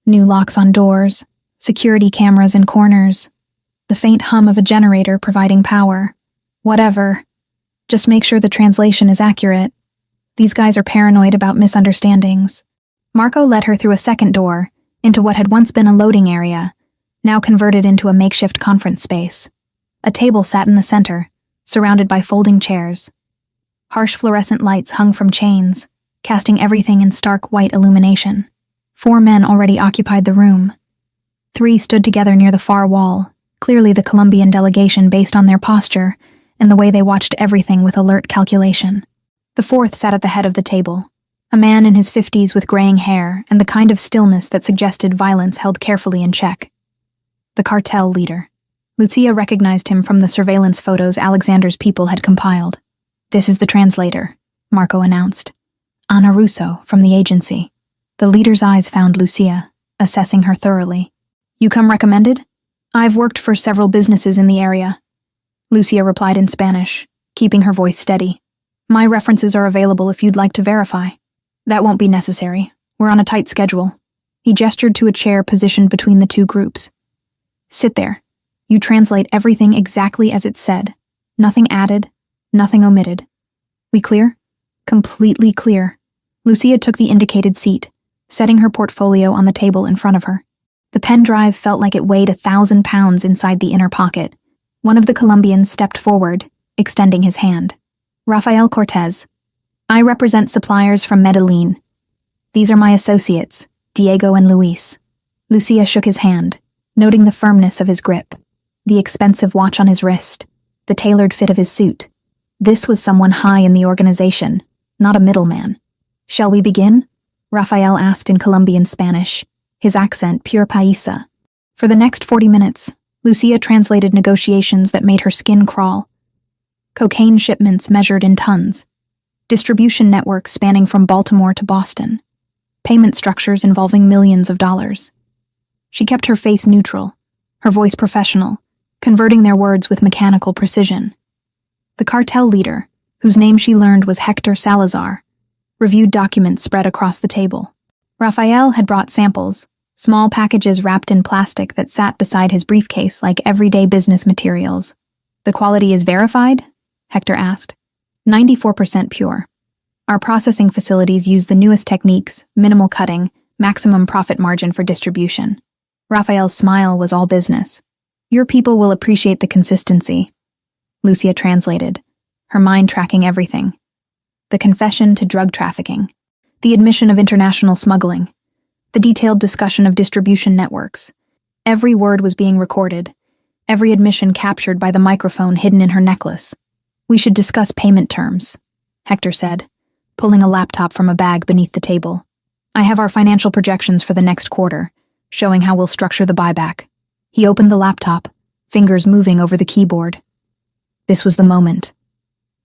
New locks on doors, security cameras in corners, the faint hum of a generator providing power. Whatever. Just make sure the translation is accurate. These guys are paranoid about misunderstandings. Marco led her through a second door, into what had once been a loading area, now converted into a makeshift conference space. A table sat in the center, surrounded by folding chairs. Harsh fluorescent lights hung from chains, casting everything in stark white illumination. 4 men already occupied the room. 3 stood together near the far wall, clearly the Colombian delegation based on their posture and the way they watched everything with alert calculation. The 4th sat at the head of the table, a man in his 50s with graying hair and the kind of stillness that suggested violence held carefully in check. The cartel leader. Lucia recognized him from the surveillance photos Alexander's people had compiled. "This is the translator," Marco announced. "Ana Russo, from the agency." The leader's eyes found Lucia, assessing her thoroughly. "You come recommended?" "I've worked for several businesses in the area," Lucia replied in Spanish, keeping her voice steady. "My references are available if you'd like to verify." "That won't be necessary. We're on a tight schedule." He gestured to a chair positioned between the 2 groups. "Sit there. You translate everything exactly as it said. Nothing added, nothing omitted. We clear? Completely clear. Lucia took the indicated seat, setting her portfolio on the table in front of her. The pen drive felt like it weighed 1,000 pounds inside the inner pocket. One of the Colombians stepped forward, extending his hand. Rafael Cortez. I represent suppliers from Medellin. These are my associates, Diego and Luis. Lucia shook his hand, noting the firmness of his grip, the expensive watch on his wrist, the tailored fit of his suit. This was someone high in the organization, not a middleman. Shall we begin? Rafael asked in Colombian Spanish, his accent pure paisa. For the next 40 minutes, Lucia translated negotiations that made her skin crawl. Cocaine shipments measured in tons. Distribution networks spanning from Baltimore to Boston. Payment structures involving millions of dollars. She kept her face neutral, her voice professional, converting their words with mechanical precision. The cartel leader, whose name she learned was Hector Salazar, reviewed documents spread across the table. Rafael had brought samples, small packages wrapped in plastic that sat beside his briefcase like everyday business materials. The quality is verified? Hector asked. 94% pure. Our processing facilities use the newest techniques, minimal cutting, maximum profit margin for distribution. Rafael's smile was all business. Your people will appreciate the consistency. Lucia translated, her mind tracking everything. The confession to drug trafficking, the admission of international smuggling, the detailed discussion of distribution networks. Every word was being recorded, every admission captured by the microphone hidden in her necklace. We should discuss payment terms, Hector said, pulling a laptop from a bag beneath the table. I have our financial projections for the next quarter, showing how we'll structure the buyback. He opened the laptop, fingers moving over the keyboard. This was the moment.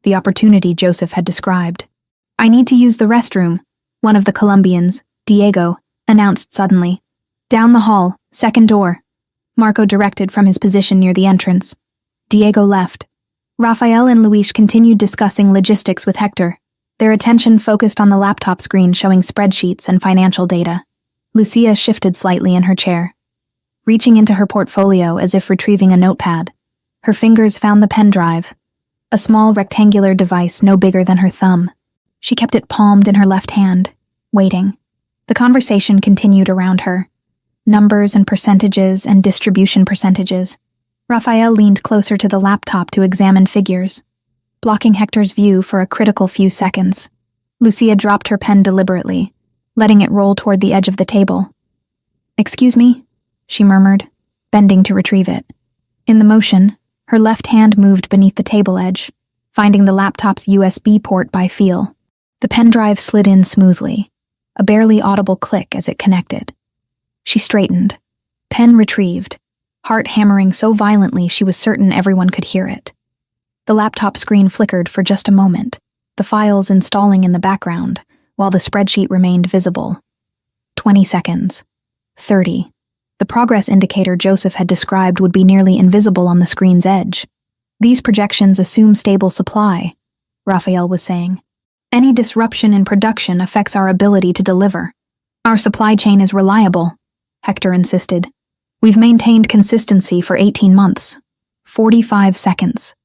The opportunity Joseph had described. I need to use the restroom, one of the Colombians, Diego, announced suddenly. Down the hall, second door. Marco directed from his position near the entrance. Diego left. Rafael and Luis continued discussing logistics with Hector, their attention focused on the laptop screen showing spreadsheets and financial data. Lucia shifted slightly in her chair, reaching into her portfolio as if retrieving a notepad. Her fingers found the pen drive, a small rectangular device no bigger than her thumb. She kept it palmed in her left hand, waiting. The conversation continued around her. Numbers and percentages and distribution percentages. Rafael leaned closer to the laptop to examine figures, blocking Hector's view for a critical few seconds. Lucia dropped her pen deliberately, letting it roll toward the edge of the table. Excuse me, she murmured, bending to retrieve it. In the motion, her left hand moved beneath the table edge, finding the laptop's USB port by feel. The pen drive slid in smoothly, a barely audible click as it connected. She straightened, pen retrieved, heart hammering so violently she was certain everyone could hear it. The laptop screen flickered for just a moment, the files installing in the background, while the spreadsheet remained visible. 20 seconds. 30. The progress indicator Joseph had described would be nearly invisible on the screen's edge. These projections assume stable supply, Rafael was saying. Any disruption in production affects our ability to deliver. Our supply chain is reliable, Hector insisted. We've maintained consistency for 18 months. 45 seconds.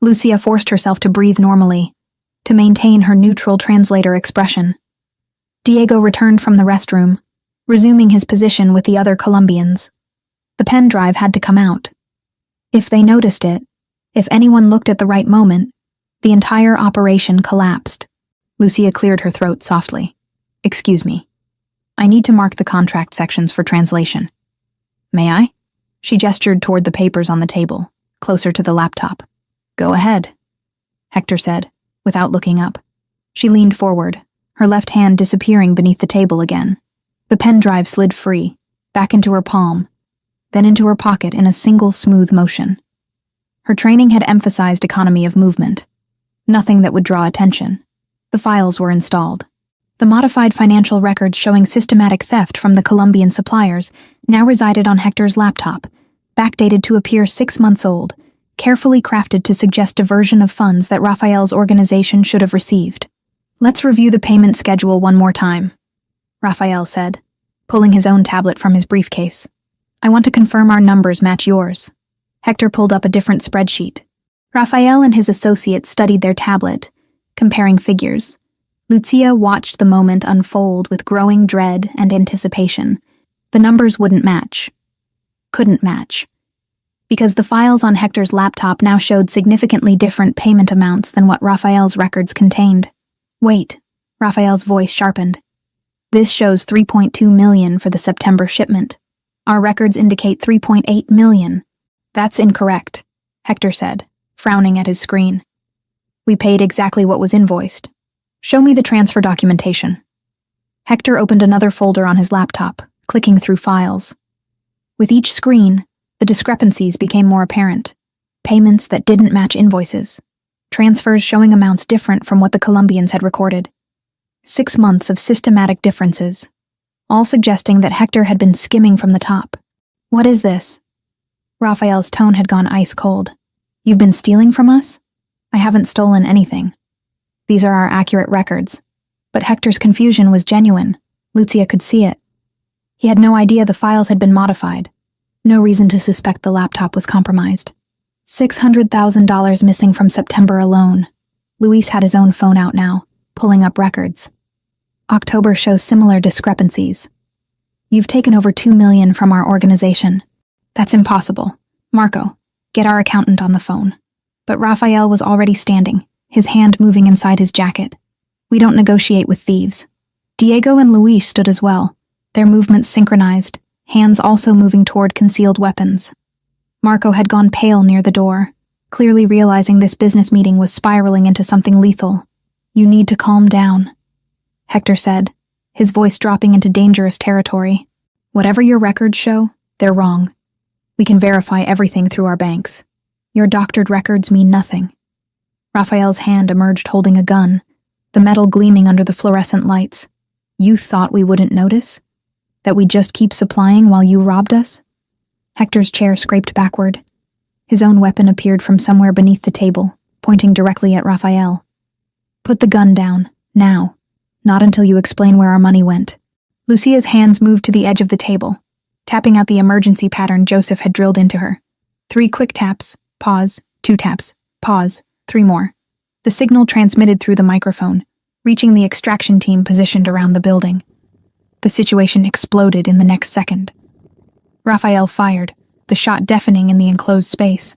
Lucia forced herself to breathe normally, to maintain her neutral translator expression. Diego returned from the restroom, resuming his position with the other Colombians. The pen drive had to come out. If they noticed it, if anyone looked at the right moment, the entire operation collapsed. Lucia cleared her throat softly. Excuse me. I need to mark the contract sections for translation. May I? She gestured toward the papers on the table, closer to the laptop. Go ahead, Hector said, without looking up. She leaned forward, her left hand disappearing beneath the table again. The pen drive slid free, back into her palm, then into her pocket in a single smooth motion. Her training had emphasized economy of movement. Nothing that would draw attention. The files were installed. The modified financial records showing systematic theft from the Colombian suppliers now resided on Hector's laptop, backdated to appear 6 months old, carefully crafted to suggest diversion of funds that Rafael's organization should have received. Let's review the payment schedule one more time, Rafael said, pulling his own tablet from his briefcase. I want to confirm our numbers match yours. Hector pulled up a different spreadsheet. Raphael and his associate studied their tablet, comparing figures. Lucia watched the moment unfold with growing dread and anticipation. The numbers wouldn't match. Couldn't match. Because the files on Hector's laptop now showed significantly different payment amounts than what Raphael's records contained. Wait, Raphael's voice sharpened. This shows $3.2 million for the September shipment. Our records indicate $3.8 million. That's incorrect, Hector said, frowning at his screen. We paid exactly what was invoiced. Show me the transfer documentation. Hector opened another folder on his laptop, clicking through files. With each screen, the discrepancies became more apparent. Payments that didn't match invoices. Transfers showing amounts different from what the Colombians had recorded. 6 months of systematic differences, all suggesting that Hector had been skimming from the top. What is this? Raphael's tone had gone ice cold. You've been stealing from us? I haven't stolen anything. These are our accurate records. But Hector's confusion was genuine. Lucia could see it. He had no idea the files had been modified. No reason to suspect the laptop was compromised. $600,000 missing from September alone. Luis had his own phone out now, pulling up records. October shows similar discrepancies. You've taken over $2 million from our organization. That's impossible. Marco, get our accountant on the phone. But Raphael was already standing, his hand moving inside his jacket. We don't negotiate with thieves. Diego and Luis stood as well, their movements synchronized, hands also moving toward concealed weapons. Marco had gone pale near the door, clearly realizing this business meeting was spiraling into something lethal. You need to calm down, Hector said, his voice dropping into dangerous territory. Whatever your records show, they're wrong. We can verify everything through our banks. Your doctored records mean nothing. Raphael's hand emerged holding a gun, the metal gleaming under the fluorescent lights. You thought we wouldn't notice? That we'd just keep supplying while you robbed us? Hector's chair scraped backward. His own weapon appeared from somewhere beneath the table, pointing directly at Raphael. Put the gun down, now. Not until you explain where our money went. Lucia's hands moved to the edge of the table, tapping out the emergency pattern Joseph had drilled into her. 3 quick taps, pause, 2 taps, pause, 3 more. The signal transmitted through the microphone, reaching the extraction team positioned around the building. The situation exploded in the next second. Raphael fired, the shot deafening in the enclosed space.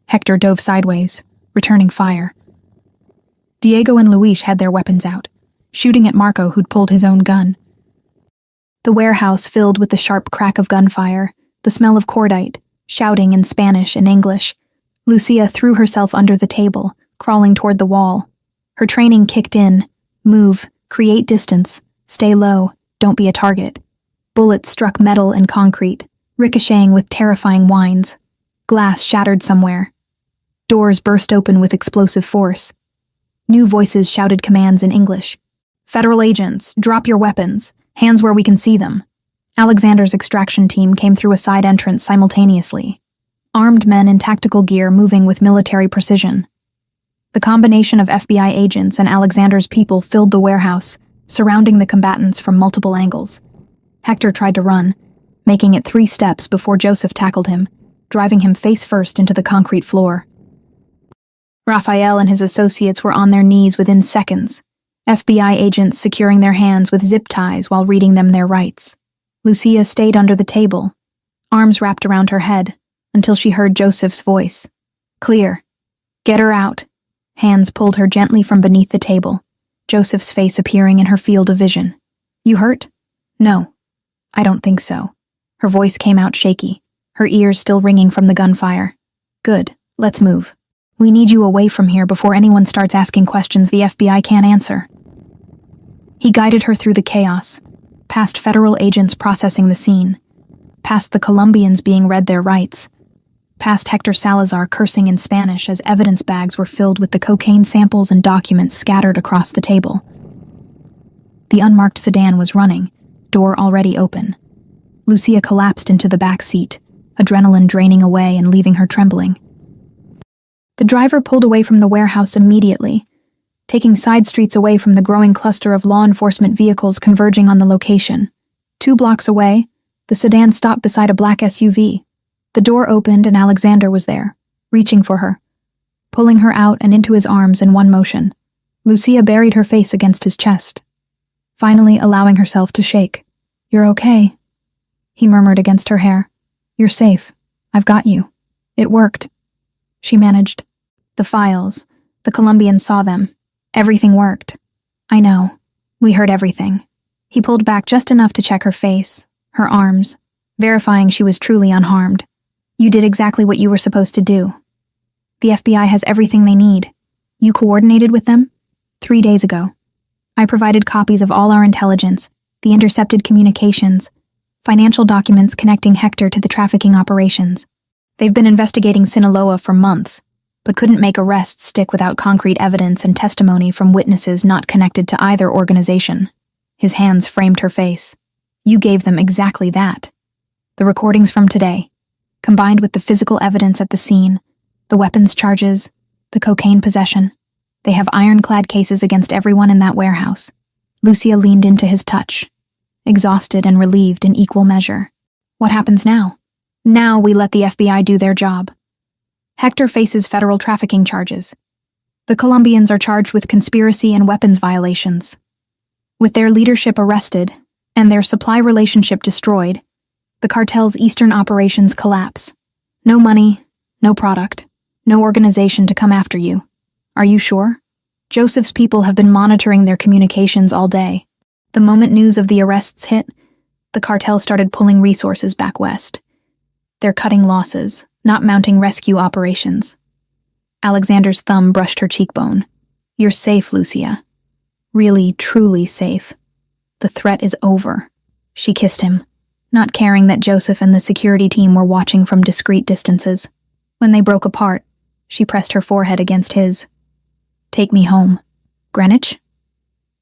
Hector dove sideways, returning fire. Diego and Luis had their weapons out, shooting at Marco, who'd pulled his own gun. The warehouse filled with the sharp crack of gunfire, the smell of cordite, shouting in Spanish and English. Lucia threw herself under the table, crawling toward the wall. Her training kicked in. Move, create distance, stay low, don't be a target. Bullets struck metal and concrete, ricocheting with terrifying whines. Glass shattered somewhere. Doors burst open with explosive force. New voices shouted commands in English. Federal agents, drop your weapons. Hands where we can see them. Alexander's extraction team came through a side entrance simultaneously. Armed men in tactical gear moving with military precision. The combination of FBI agents and Alexander's people filled the warehouse, surrounding the combatants from multiple angles. Hector tried to run, making it 3 steps before Joseph tackled him, driving him face first into the concrete floor. Raphael and his associates were on their knees within seconds, FBI agents securing their hands with zip ties while reading them their rights. Lucia stayed under the table, arms wrapped around her head, until she heard Joseph's voice. Clear. Get her out. Hands pulled her gently from beneath the table, Joseph's face appearing in her field of vision. You hurt? No. I don't think so. Her voice came out shaky, her ears still ringing from the gunfire. Good. Let's move. We need you away from here before anyone starts asking questions the FBI can't answer. He guided her through the chaos, past federal agents processing the scene, past the Colombians being read their rights, past Hector Salazar cursing in Spanish as evidence bags were filled with the cocaine samples and documents scattered across the table. The unmarked sedan was running, door already open. Lucia collapsed into the back seat, adrenaline draining away and leaving her trembling. The driver pulled away from the warehouse immediately, taking side streets away from the growing cluster of law enforcement vehicles converging on the location. 2 blocks away, the sedan stopped beside a black SUV. The door opened and Alexander was there, reaching for her, pulling her out and into his arms in one motion. Lucia buried her face against his chest, finally allowing herself to shake. "You're okay," he murmured against her hair. "You're safe. I've got you." "It worked," she managed. "The files. The Colombians saw them. Everything worked." "I know. We heard everything." He pulled back just enough to check her face, her arms, verifying she was truly unharmed. "You did exactly what you were supposed to do. The FBI has everything they need. You coordinated with them? 3 days ago. I provided copies of all our intelligence, the intercepted communications, financial documents connecting Hector to the trafficking operations. They've been investigating Sinaloa for months, but couldn't make arrests stick without concrete evidence and testimony from witnesses not connected to either organization." His hands framed her face. "You gave them exactly that. The recordings from today, combined with the physical evidence at the scene, the weapons charges, the cocaine possession. They have ironclad cases against everyone in that warehouse." Lucia leaned into his touch, exhausted and relieved in equal measure. "What happens now?" "Now we let the FBI do their job. Hector faces federal trafficking charges. The Colombians are charged with conspiracy and weapons violations. With their leadership arrested and their supply relationship destroyed, the cartel's eastern operations collapse. No money, no product, no organization to come after you. Are you sure? Joseph's people have been monitoring their communications all day. The moment news of the arrests hit, the cartel started pulling resources back west. They're cutting losses, not mounting rescue operations." Alexander's thumb brushed her cheekbone. "You're safe, Lucia. Really, truly safe. The threat is over." She kissed him, not caring that Joseph and the security team were watching from discreet distances. When they broke apart, she pressed her forehead against his. "Take me home." "Greenwich?"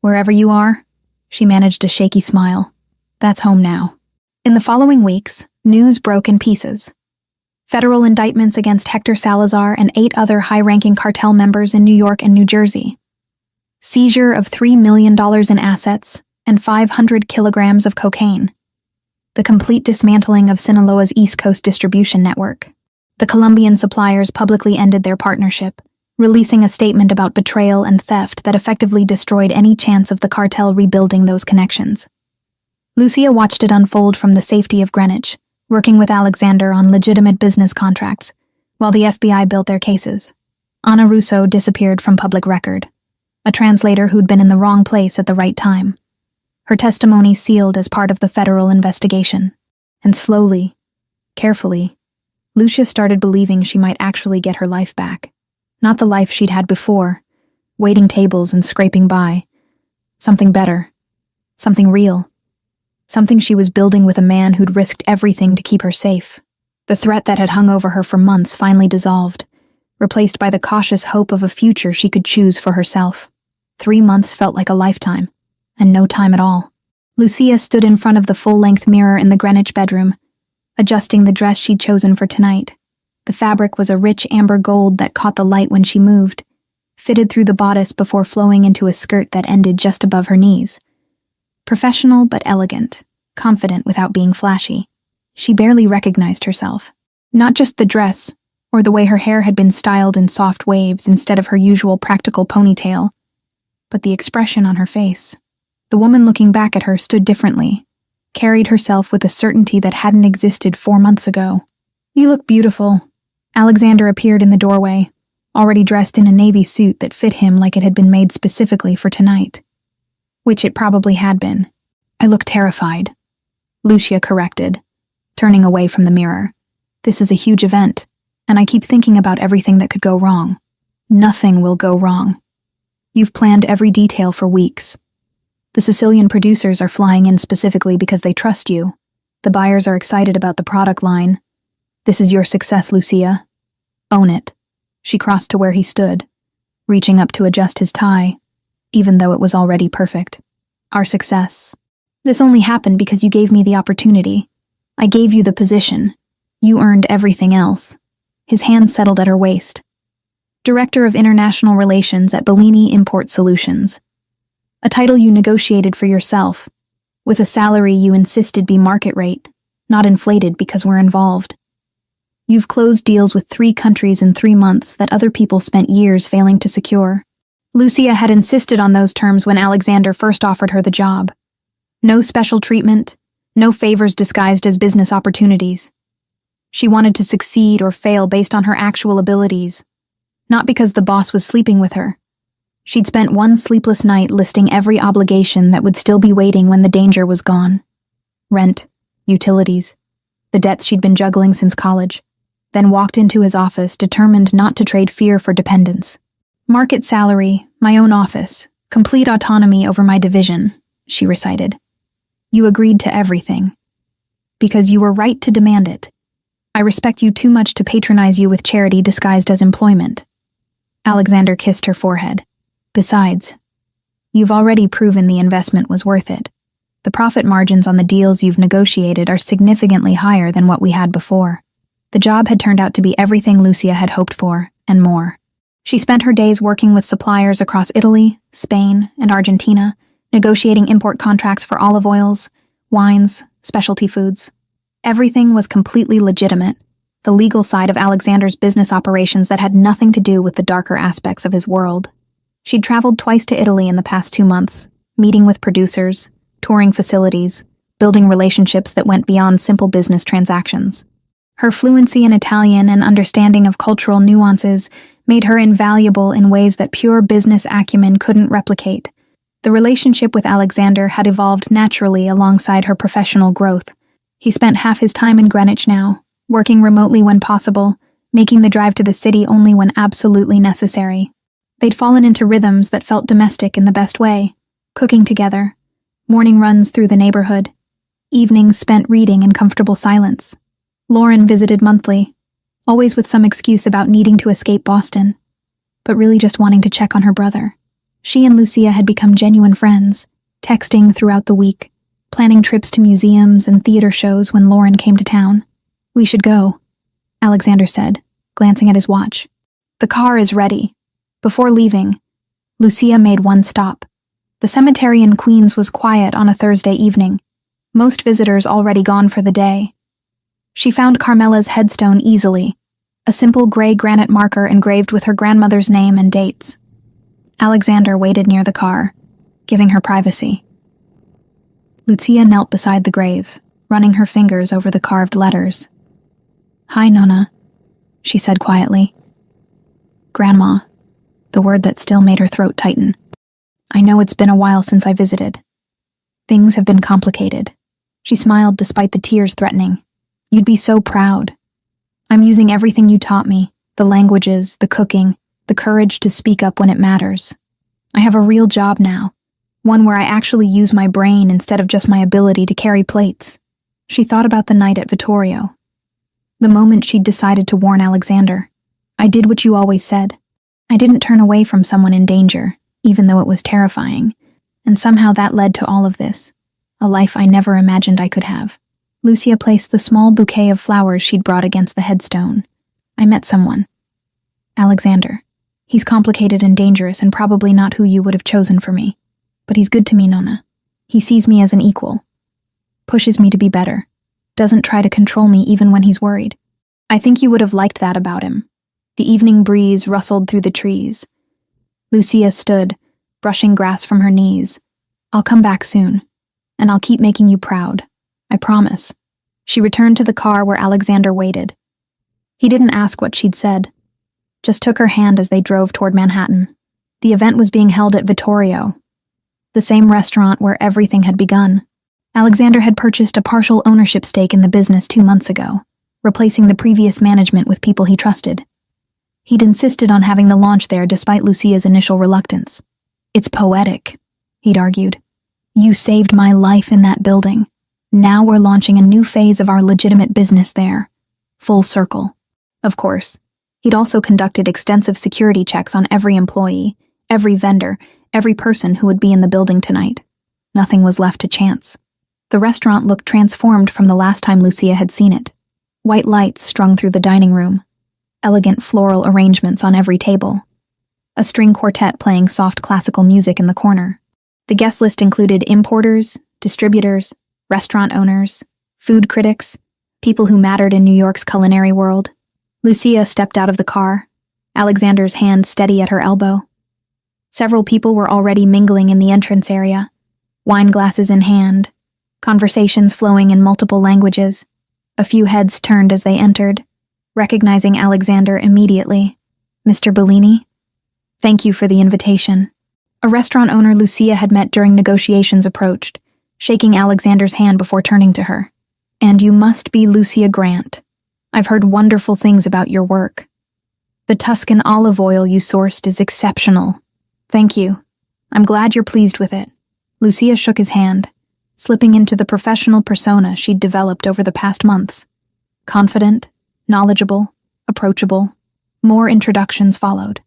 "Wherever you are." She managed a shaky smile. "That's home now." In the following weeks, news broke in pieces. Federal indictments against Hector Salazar and 8 other high-ranking cartel members in New York and New Jersey. Seizure of $3 million in assets and 500 kilograms of cocaine. The complete dismantling of Sinaloa's East Coast distribution network. The Colombian suppliers publicly ended their partnership, releasing a statement about betrayal and theft that effectively destroyed any chance of the cartel rebuilding those connections. Lucia watched it unfold from the safety of Greenwich, working with Alexander on legitimate business contracts, while the FBI built their cases. Ana Russo disappeared from public record, a translator who'd been in the wrong place at the right time. Her testimony sealed as part of the federal investigation. And slowly, carefully, Lucia started believing she might actually get her life back. Not the life she'd had before, waiting tables and scraping by. Something better. Something real. Something she was building with a man who'd risked everything to keep her safe. The threat that had hung over her for months finally dissolved, replaced by the cautious hope of a future she could choose for herself. 3 months felt like a lifetime, and no time at all. Lucia stood in front of the full-length mirror in the Greenwich bedroom, adjusting the dress she'd chosen for tonight. The fabric was a rich amber gold that caught the light when she moved, fitted through the bodice before flowing into a skirt that ended just above her knees. Professional but elegant, confident without being flashy. She barely recognized herself. Not just the dress, or the way her hair had been styled in soft waves instead of her usual practical ponytail, but the expression on her face. The woman looking back at her stood differently, carried herself with a certainty that hadn't existed 4 months ago. "You look beautiful." Alexander appeared in the doorway, already dressed in a navy suit that fit him like it had been made specifically for tonight. Which it probably had been. "I look terrified," Lucia corrected, turning away from the mirror. "This is a huge event, and I keep thinking about everything that could go wrong." "Nothing will go wrong. You've planned every detail for weeks. The Sicilian producers are flying in specifically because they trust you. The buyers are excited about the product line. This is your success, Lucia. Own it." She crossed to where he stood, reaching up to adjust his tie, even though it was already perfect. "Our success. This only happened because you gave me the opportunity. I gave you the position. You earned everything else." His hand settled at her waist. "Director of International Relations at Bellini Import Solutions. A title you negotiated for yourself, with a salary you insisted be market rate, not inflated because we're involved. You've closed deals with 3 countries in 3 months that other people spent years failing to secure. Lucia had insisted on those terms when Alexander first offered her the job. No special treatment, no favors disguised as business opportunities. She wanted to succeed or fail based on her actual abilities, not because the boss was sleeping with her. She'd spent one sleepless night listing every obligation that would still be waiting when the danger was gone. Rent, utilities, the debts she'd been juggling since college, then walked into his office determined not to trade fear for dependence. Market salary, my own office, complete autonomy over my division, she recited. You agreed to everything. Because you were right to demand it. I respect you too much to patronize you with charity disguised as employment. Alexander kissed her forehead. Besides, you've already proven the investment was worth it. The profit margins on the deals you've negotiated are significantly higher than what we had before. The job had turned out to be everything Lucia had hoped for, and more. She spent her days working with suppliers across Italy, Spain, and Argentina, negotiating import contracts for olive oils, wines, specialty foods. Everything was completely legitimate, the legal side of Alexander's business operations that had nothing to do with the darker aspects of his world. She'd traveled twice to Italy in the past 2 months, meeting with producers, touring facilities, building relationships that went beyond simple business transactions. Her fluency in Italian and understanding of cultural nuances made her invaluable in ways that pure business acumen couldn't replicate. The relationship with Alexander had evolved naturally alongside her professional growth. He spent half his time in Greenwich now, working remotely when possible, making the drive to the city only when absolutely necessary. They'd fallen into rhythms that felt domestic in the best way, cooking together, morning runs through the neighborhood, evenings spent reading in comfortable silence. Lauren visited monthly, always with some excuse about needing to escape Boston, but really just wanting to check on her brother. She and Lucia had become genuine friends, texting throughout the week, planning trips to museums and theater shows when Lauren came to town. We should go, Alexander said, glancing at his watch. The car is ready. Before leaving, Lucia made one stop. The cemetery in Queens was quiet on a Thursday evening, most visitors already gone for the day. She found Carmela's headstone easily, a simple gray granite marker engraved with her grandmother's name and dates. Alexander waited near the car, giving her privacy. Lucia knelt beside the grave, running her fingers over the carved letters. "Hi, Nonna," she said quietly. "Grandma," the word that still made her throat tighten. "I know it's been a while since I visited. Things have been complicated." She smiled despite the tears threatening. "You'd be so proud. I'm using everything you taught me, the languages, the cooking, the courage to speak up when it matters. I have a real job now, one where I actually use my brain instead of just my ability to carry plates." She thought about the night at Vittorio, the moment she'd decided to warn Alexander. "I did what you always said. I didn't turn away from someone in danger, even though it was terrifying, and somehow that led to all of this, a life I never imagined I could have." Lucia placed the small bouquet of flowers she'd brought against the headstone. "I met someone. Alexander. He's complicated and dangerous and probably not who you would have chosen for me. But he's good to me, Nonna. He sees me as an equal. Pushes me to be better. Doesn't try to control me even when he's worried. I think you would have liked that about him." The evening breeze rustled through the trees. Lucia stood, brushing grass from her knees. "I'll come back soon, and I'll keep making you proud. I promise." She returned to the car where Alexander waited. He didn't ask what she'd said, just took her hand as they drove toward Manhattan. The event was being held at Vittorio, the same restaurant where everything had begun. Alexander had purchased a partial ownership stake in the business 2 months ago, replacing the previous management with people he trusted. He'd insisted on having the launch there despite Lucia's initial reluctance. "It's poetic," he'd argued. "You saved my life in that building. Now we're launching a new phase of our legitimate business there. Full circle." Of course, he'd also conducted extensive security checks on every employee, every vendor, every person who would be in the building tonight. Nothing was left to chance. The restaurant looked transformed from the last time Lucia had seen it. White lights strung through the dining room, elegant floral arrangements on every table, a string quartet playing soft classical music in the corner. The guest list included importers, distributors, restaurant owners, food critics, people who mattered in New York's culinary world. Lucia stepped out of the car, Alexander's hand steady at her elbow. Several people were already mingling in the entrance area, wine glasses in hand, conversations flowing in multiple languages. A few heads turned as they entered, recognizing Alexander immediately. "Mr. Bellini? Thank you for the invitation." A restaurant owner Lucia had met during negotiations approached, shaking Alexander's hand before turning to her. "And you must be Lucia Grant. I've heard wonderful things about your work. The Tuscan olive oil you sourced is exceptional. Thank you. I'm glad you're pleased with it." Lucia shook his hand, slipping into the professional persona she'd developed over the past months. Confident, knowledgeable, approachable. More introductions followed.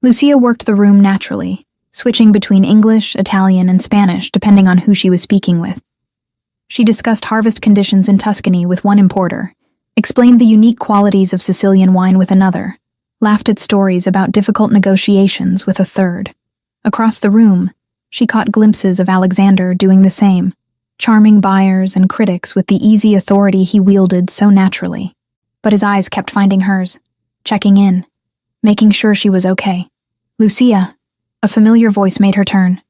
Lucia worked the room naturally, switching between English, Italian, and Spanish depending on who she was speaking with. She discussed harvest conditions in Tuscany with one importer, explained the unique qualities of Sicilian wine with another, laughed at stories about difficult negotiations with a third. Across the room, she caught glimpses of Alexander doing the same, charming buyers and critics with the easy authority he wielded so naturally. But his eyes kept finding hers, checking in, making sure she was okay. "Lucia," a familiar voice made her turn.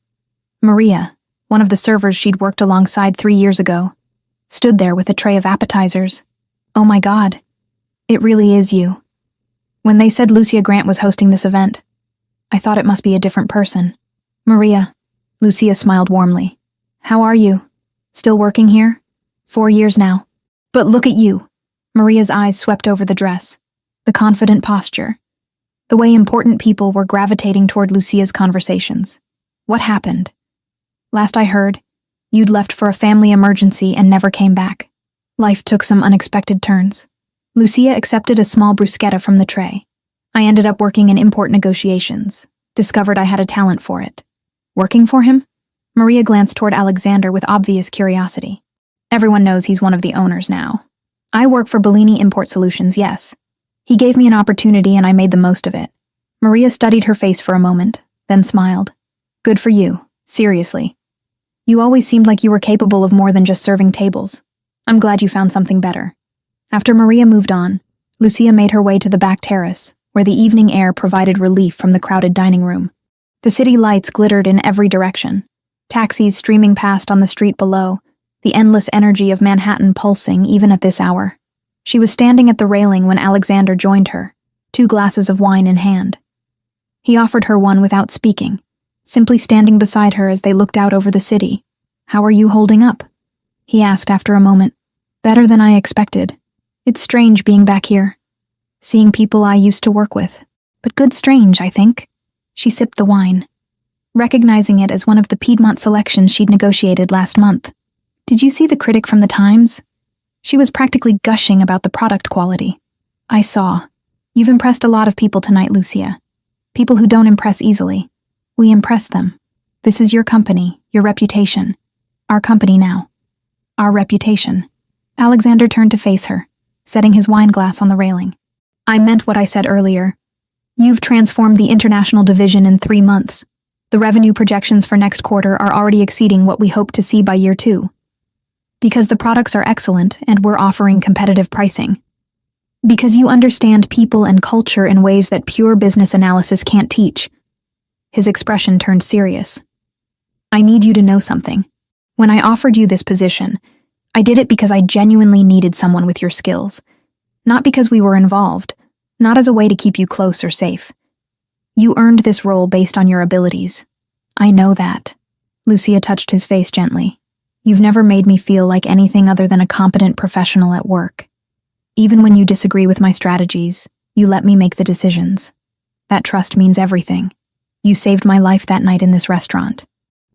Maria, one of the servers she'd worked alongside 3 years ago, stood there with a tray of appetizers. "Oh my God, it really is you." When they said Lucia Grant was hosting this event, I thought it must be a different person. "Maria," Lucia smiled warmly. "How are you? Still working here? 4 years now. But look at you." Maria's eyes swept over the dress, the confident posture, the way important people were gravitating toward Lucia's conversations. "What happened? Last I heard, you'd left for a family emergency and never came back. Life took some unexpected turns." Lucia accepted a small bruschetta from the tray. "I ended up working in import negotiations, discovered I had a talent for it." "Working for him?" Maria glanced toward Alexander with obvious curiosity. "Everyone knows he's one of the owners now. I work for Bellini Import Solutions, yes. He gave me an opportunity and I made the most of it." Maria studied her face for a moment, then smiled. "Good for you, seriously. You always seemed like you were capable of more than just serving tables. I'm glad you found something better." After Maria moved on, Lucia made her way to the back terrace, where the evening air provided relief from the crowded dining room. The city lights glittered in every direction, taxis streaming past on the street below, the endless energy of Manhattan pulsing even at this hour. She was standing at the railing when Alexander joined her, 2 glasses of wine in hand. He offered her one without speaking, simply standing beside her as they looked out over the city. "How are you holding up?" he asked after a moment. "Better than I expected. It's strange being back here, seeing people I used to work with. But good strange, I think." She sipped the wine, recognizing it as one of the Piedmont selections she'd negotiated last month. "Did you see the critic from the Times? She was practically gushing about the product quality." "I saw. You've impressed a lot of people tonight, Lucia. People who don't impress easily. We impress them. This is your company, your reputation. Our company now. Our reputation." Alexander turned to face her, setting his wine glass on the railing. "I meant what I said earlier. You've transformed the international division in 3 months. The revenue projections for next quarter are already exceeding what we hope to see by year 2. Because the products are excellent and we're offering competitive pricing. Because you understand people and culture in ways that pure business analysis can't teach." His expression turned serious. "I need you to know something. When I offered you this position, I did it because I genuinely needed someone with your skills. Not because we were involved, not as a way to keep you close or safe. You earned this role based on your abilities. I know that." Lucia touched his face gently. "You've never made me feel like anything other than a competent professional at work. Even when you disagree with my strategies, you let me make the decisions. That trust means everything. You saved my life that night in this restaurant.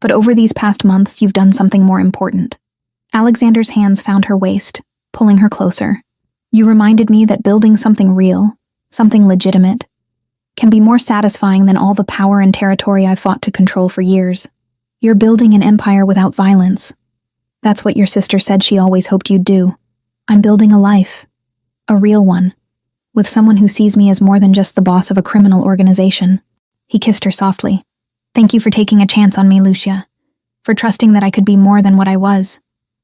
But over these past months, you've done something more important." Alexander's hands found her waist, pulling her closer. "You reminded me that building something real, something legitimate, can be more satisfying than all the power and territory I've fought to control for years. You're building an empire without violence. That's what your sister said she always hoped you'd do. I'm building a life. A real one. With someone who sees me as more than just the boss of a criminal organization." He kissed her softly. "Thank you for taking a chance on me, Lucia. For trusting that I could be more than what I was.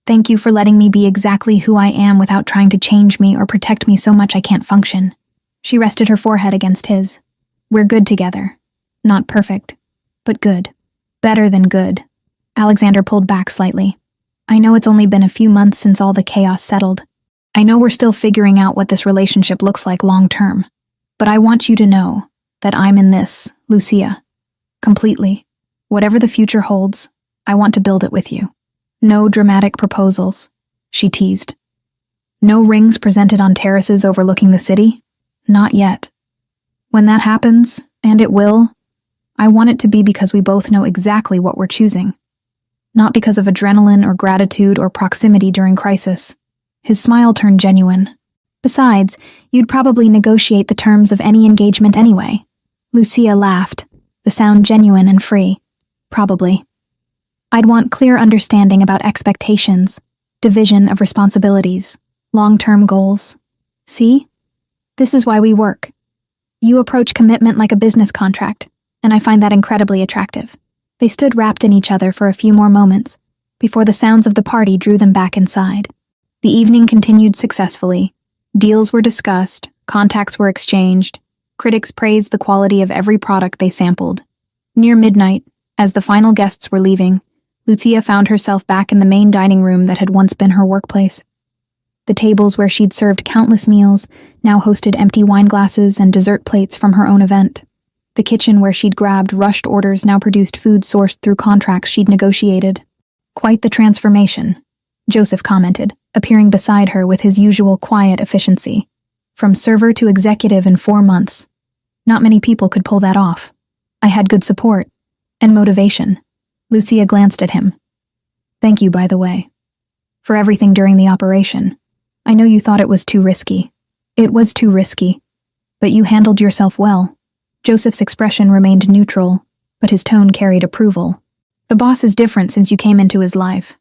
Thank you for letting me be exactly who I am without trying to change me or protect me so much I can't function." She rested her forehead against his. We're good together. Not perfect, but good. Better than good. Alexander pulled back slightly. I know it's only been a few months since all the chaos settled. I know we're still figuring out what this relationship looks like long term. But I want you to know that I'm in this, Lucia. Completely. Whatever the future holds, I want to build it with you. No dramatic proposals, she teased. No rings presented on terraces overlooking the city? Not yet. When that happens, and it will, I want it to be because we both know exactly what we're choosing. Not because of adrenaline or gratitude or proximity during crisis. His smile turned genuine. Besides, you'd probably negotiate the terms of any engagement anyway. Lucia laughed, the sound genuine and free. Probably. I'd want clear understanding about expectations, division of responsibilities, long-term goals. See? This is why we work. You approach commitment like a business contract, and I find that incredibly attractive. They stood wrapped in each other for a few more moments, before the sounds of the party drew them back inside. The evening continued successfully. Deals were discussed, contacts were exchanged, critics praised the quality of every product they sampled. Near midnight, as the final guests were leaving, Lucia found herself back in the main dining room that had once been her workplace. The tables where she'd served countless meals now hosted empty wine glasses and dessert plates from her own event. The kitchen where she'd grabbed rushed orders now produced food sourced through contracts she'd negotiated. Quite the transformation, Joseph commented, appearing beside her with his usual quiet efficiency. From server to executive in 4 months. Not many people could pull that off. I had good support. And motivation. Lucia glanced at him. Thank you, by the way. For everything during the operation. I know you thought it was too risky. It was too risky. But you handled yourself well. Joseph's expression remained neutral, but his tone carried approval. The boss is different since you came into his life.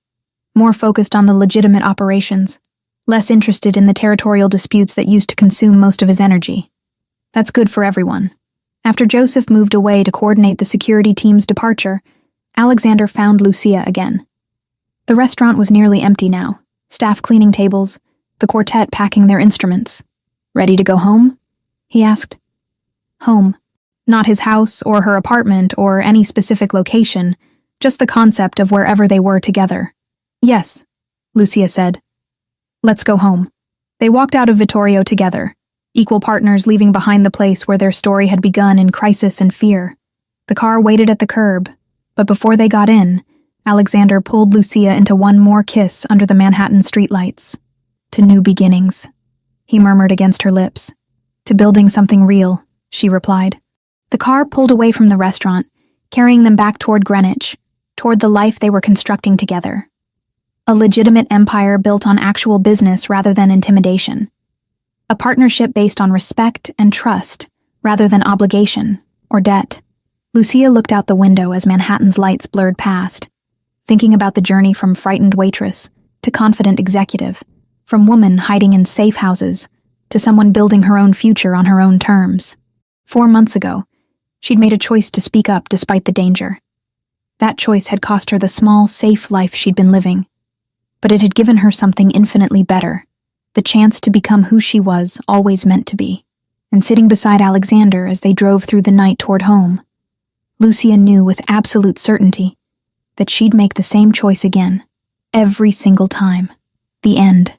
More focused on the legitimate operations. Less interested in the territorial disputes that used to consume most of his energy. That's good for everyone. After Joseph moved away to coordinate the security team's departure, Alexander found Lucia again. The restaurant was nearly empty now, staff cleaning tables, the quartet packing their instruments. Ready to go home? He asked. Home. Not his house or her apartment or any specific location, just the concept of wherever they were together. Yes, Lucia said. Let's go home. They walked out of Vittorio together, equal partners leaving behind the place where their story had begun in crisis and fear. The car waited at the curb, but before they got in, Alexander pulled Lucia into one more kiss under the Manhattan streetlights. To new beginnings, he murmured against her lips. To building something real, she replied. The car pulled away from the restaurant, carrying them back toward Greenwich, toward the life they were constructing together. A legitimate empire built on actual business rather than intimidation. A partnership based on respect and trust rather than obligation or debt. Lucia looked out the window as Manhattan's lights blurred past, thinking about the journey from frightened waitress to confident executive, from woman hiding in safe houses to someone building her own future on her own terms. 4 months ago, she'd made a choice to speak up despite the danger. That choice had cost her the small, safe life she'd been living, but it had given her something infinitely better, the chance to become who she was always meant to be. And sitting beside Alexander as they drove through the night toward home, Lucia knew with absolute certainty that she'd make the same choice again, every single time. The end.